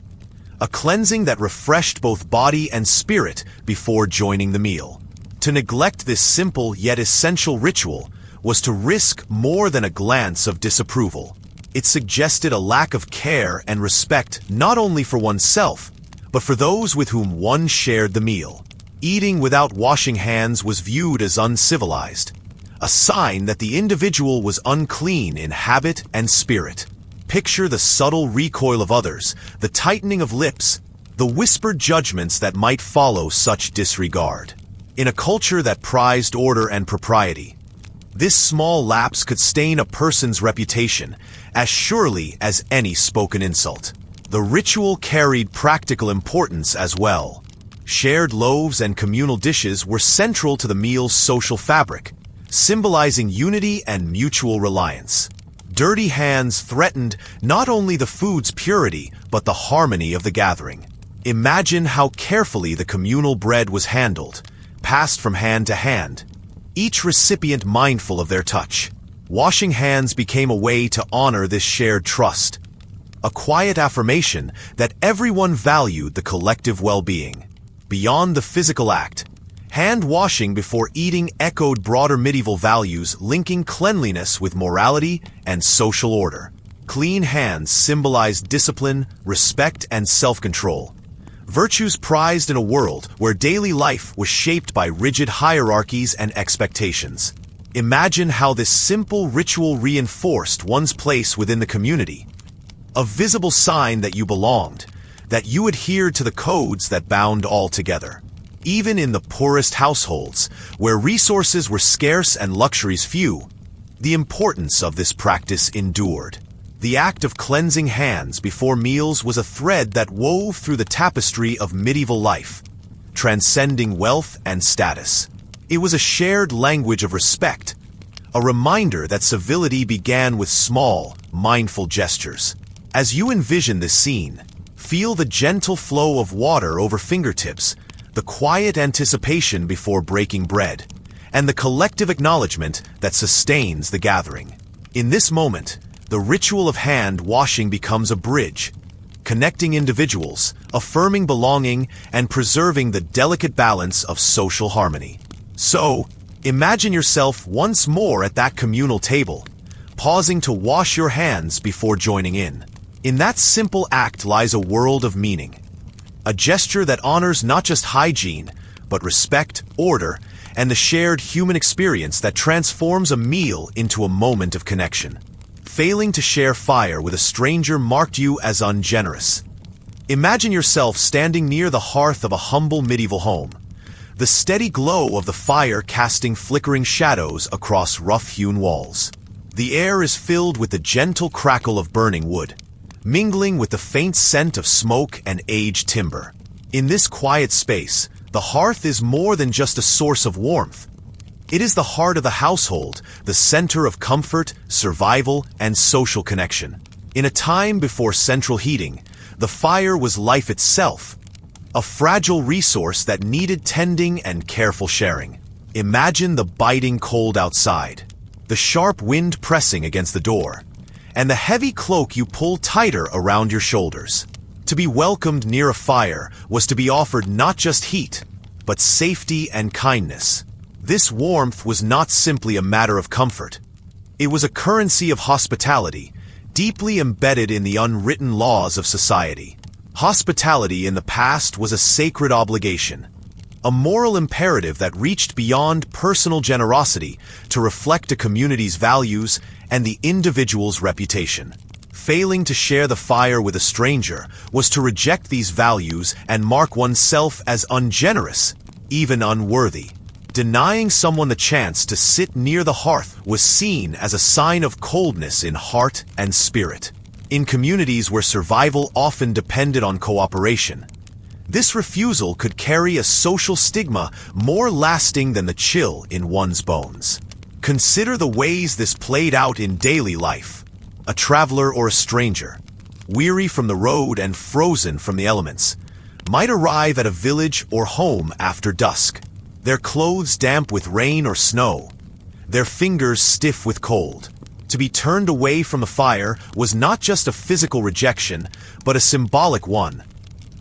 a cleansing that refreshed both body and spirit before joining the meal. To neglect this simple yet essential ritual was to risk more than a glance of disapproval. It suggested a lack of care and respect not only for oneself, but for those with whom one shared the meal. Eating without washing hands was viewed as uncivilized, a sign that the individual was unclean in habit and spirit. Picture the subtle recoil of others, the tightening of lips, the whispered judgments that might follow such disregard. In a culture that prized order and propriety, this small lapse could stain a person's reputation as surely as any spoken insult. The ritual carried practical importance as well. Shared loaves and communal dishes were central to the meal's social fabric, symbolizing unity and mutual reliance. Dirty hands threatened not only the food's purity, but the harmony of the gathering. Imagine how carefully the communal bread was handled, passed from hand to hand, each recipient mindful of their touch. Washing hands became a way to honor this shared trust, a quiet affirmation that everyone valued the collective well-being. Beyond the physical act, hand washing before eating echoed broader medieval values linking cleanliness with morality and social order. Clean hands symbolized discipline, respect, and self-control, virtues prized in a world where daily life was shaped by rigid hierarchies and expectations. Imagine how this simple ritual reinforced one's place within the community, a visible sign that you belonged, that you adhered to the codes that bound all together. Even in the poorest households, where resources were scarce and luxuries few, the importance of this practice endured. The act of cleansing hands before meals was a thread that wove through the tapestry of medieval life, transcending wealth and status. It was a shared language of respect, a reminder that civility began with small, mindful gestures. As you envision this scene, feel the gentle flow of water over fingertips, the quiet anticipation before breaking bread, and the collective acknowledgement that sustains the gathering. In this moment, the ritual of hand washing becomes a bridge, connecting individuals, affirming belonging, and preserving the delicate balance of social harmony. So, imagine yourself once more at that communal table, pausing to wash your hands before joining in. In that simple act lies a world of meaning, a gesture that honors not just hygiene, but respect, order, and the shared human experience that transforms a meal into a moment of connection. Failing to share fire with a stranger marked you as ungenerous. Imagine yourself standing near the hearth of a humble medieval home, the steady glow of the fire casting flickering shadows across rough-hewn walls. The air is filled with the gentle crackle of burning wood, mingling with the faint scent of smoke and aged timber. In this quiet space, the hearth is more than just a source of warmth. It is the heart of the household, the center of comfort, survival, and social connection. In a time before central heating, the fire was life itself, a fragile resource that needed tending and careful sharing. Imagine the biting cold outside, the sharp wind pressing against the door, and the heavy cloak you pull tighter around your shoulders. To be welcomed near a fire was to be offered not just heat, but safety and kindness. This warmth was not simply a matter of comfort. It was a currency of hospitality, deeply embedded in the unwritten laws of society. Hospitality in the past was a sacred obligation, a moral imperative that reached beyond personal generosity to reflect a community's values and the individual's reputation. Failing to share the fire with a stranger was to reject these values and mark oneself as ungenerous, even unworthy. Denying someone the chance to sit near the hearth was seen as a sign of coldness in heart and spirit. In communities where survival often depended on cooperation, this refusal could carry a social stigma more lasting than the chill in one's bones. Consider the ways this played out in daily life. A traveler or a stranger, weary from the road and frozen from the elements, might arrive at a village or home after dusk, their clothes damp with rain or snow, their fingers stiff with cold. To be turned away from the fire was not just a physical rejection, but a symbolic one,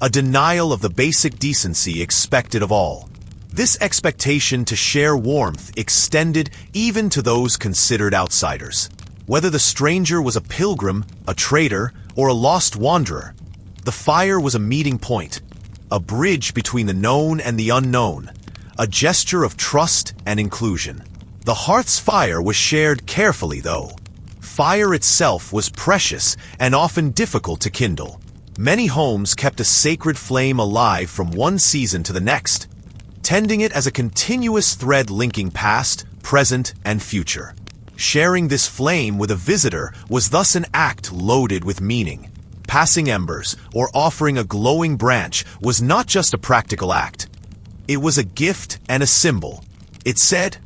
a denial of the basic decency expected of all. This expectation to share warmth extended even to those considered outsiders. Whether the stranger was a pilgrim, a trader, or a lost wanderer, the fire was a meeting point, a bridge between the known and the unknown, a gesture of trust and inclusion. The hearth's fire was shared carefully, though. Fire itself was precious and often difficult to kindle. Many homes kept a sacred flame alive from one season to the next, tending it as a continuous thread linking past, present, and future. Sharing this flame with a visitor was thus an act loaded with meaning. Passing embers or offering a glowing branch was not just a practical act. It was a gift and a symbol. It said,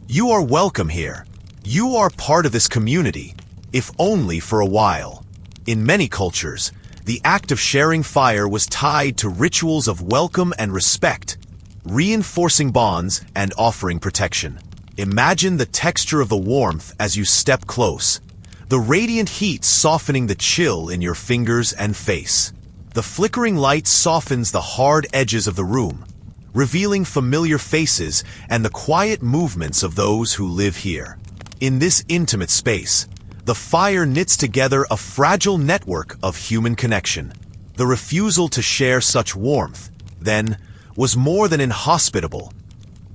"You are welcome here. You are part of this community, if only for a while." In many cultures, the act of sharing fire was tied to rituals of welcome and respect, reinforcing bonds and offering protection. Imagine the texture of the warmth as you step close, the radiant heat softening the chill in your fingers and face. The flickering light softens the hard edges of the room, revealing familiar faces and the quiet movements of those who live here. In this intimate space, the fire knits together a fragile network of human connection. The refusal to share such warmth, then, was more than inhospitable.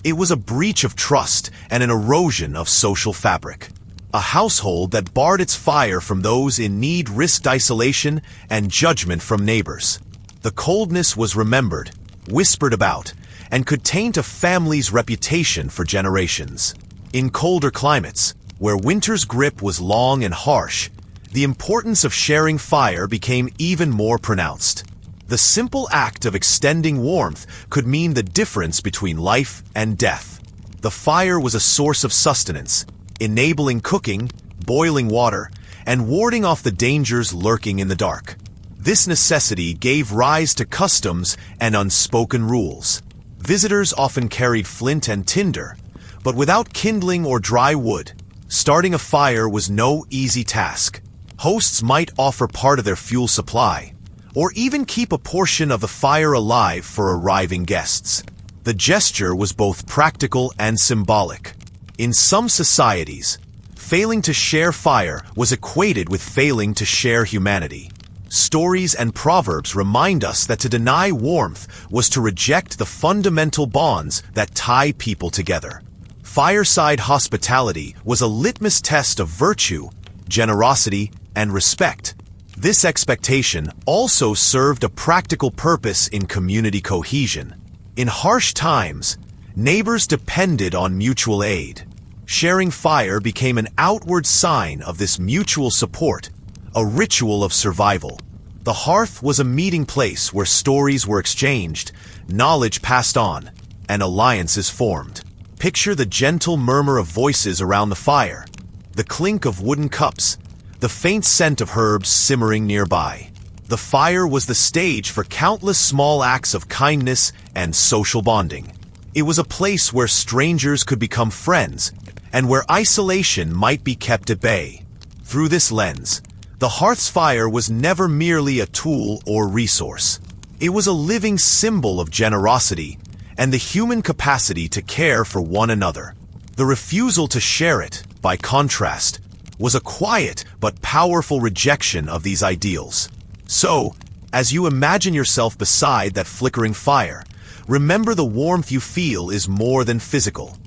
It was a breach of trust and an erosion of social fabric. A household that barred its fire from those in need risked isolation and judgment from neighbors. The coldness was remembered, whispered about, and could taint a family's reputation for generations. In colder climates, where winter's grip was long and harsh, the importance of sharing fire became even more pronounced. The simple act of extending warmth could mean the difference between life and death. The fire was a source of sustenance, enabling cooking, boiling water, and warding off the dangers lurking in the dark. This necessity gave rise to customs and unspoken rules. Visitors often carried flint and tinder, but without kindling or dry wood, starting a fire was no easy task. Hosts might offer part of their fuel supply, or even keep a portion of the fire alive for arriving guests. The gesture was both practical and symbolic. In some societies, failing to share fire was equated with failing to share humanity. Stories and proverbs remind us that to deny warmth was to reject the fundamental bonds that tie people together. Fireside hospitality was a litmus test of virtue generosity, and respect. This expectation also served a practical purpose in community cohesion. In harsh times, neighbors depended on mutual aid. Sharing fire became an outward sign of this mutual support, a ritual of survival. The hearth was a meeting place where stories were exchanged, knowledge passed on, and alliances formed. Picture the gentle murmur of voices around the fire, the clink of wooden cups, the faint scent of herbs simmering nearby. The fire was the stage for countless small acts of kindness and social bonding. It was a place where strangers could become friends, and where isolation might be kept at bay. Through this lens, the hearth's fire was never merely a tool or resource. It was a living symbol of generosity and the human capacity to care for one another. The refusal to share it, by contrast, was a quiet but powerful rejection of these ideals. So, as you imagine yourself beside that flickering fire, remember the warmth you feel is more than physical.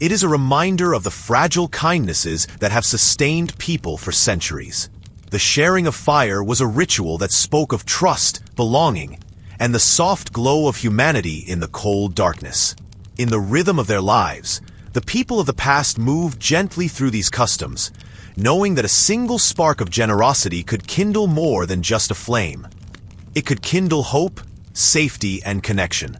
It is a reminder of the fragile kindnesses that have sustained people for centuries. The sharing of fire was a ritual that spoke of trust, belonging, and the soft glow of humanity in the cold darkness. In the rhythm of their lives, the people of the past moved gently through these customs, knowing that a single spark of generosity could kindle more than just a flame. It could kindle hope, safety, and connection.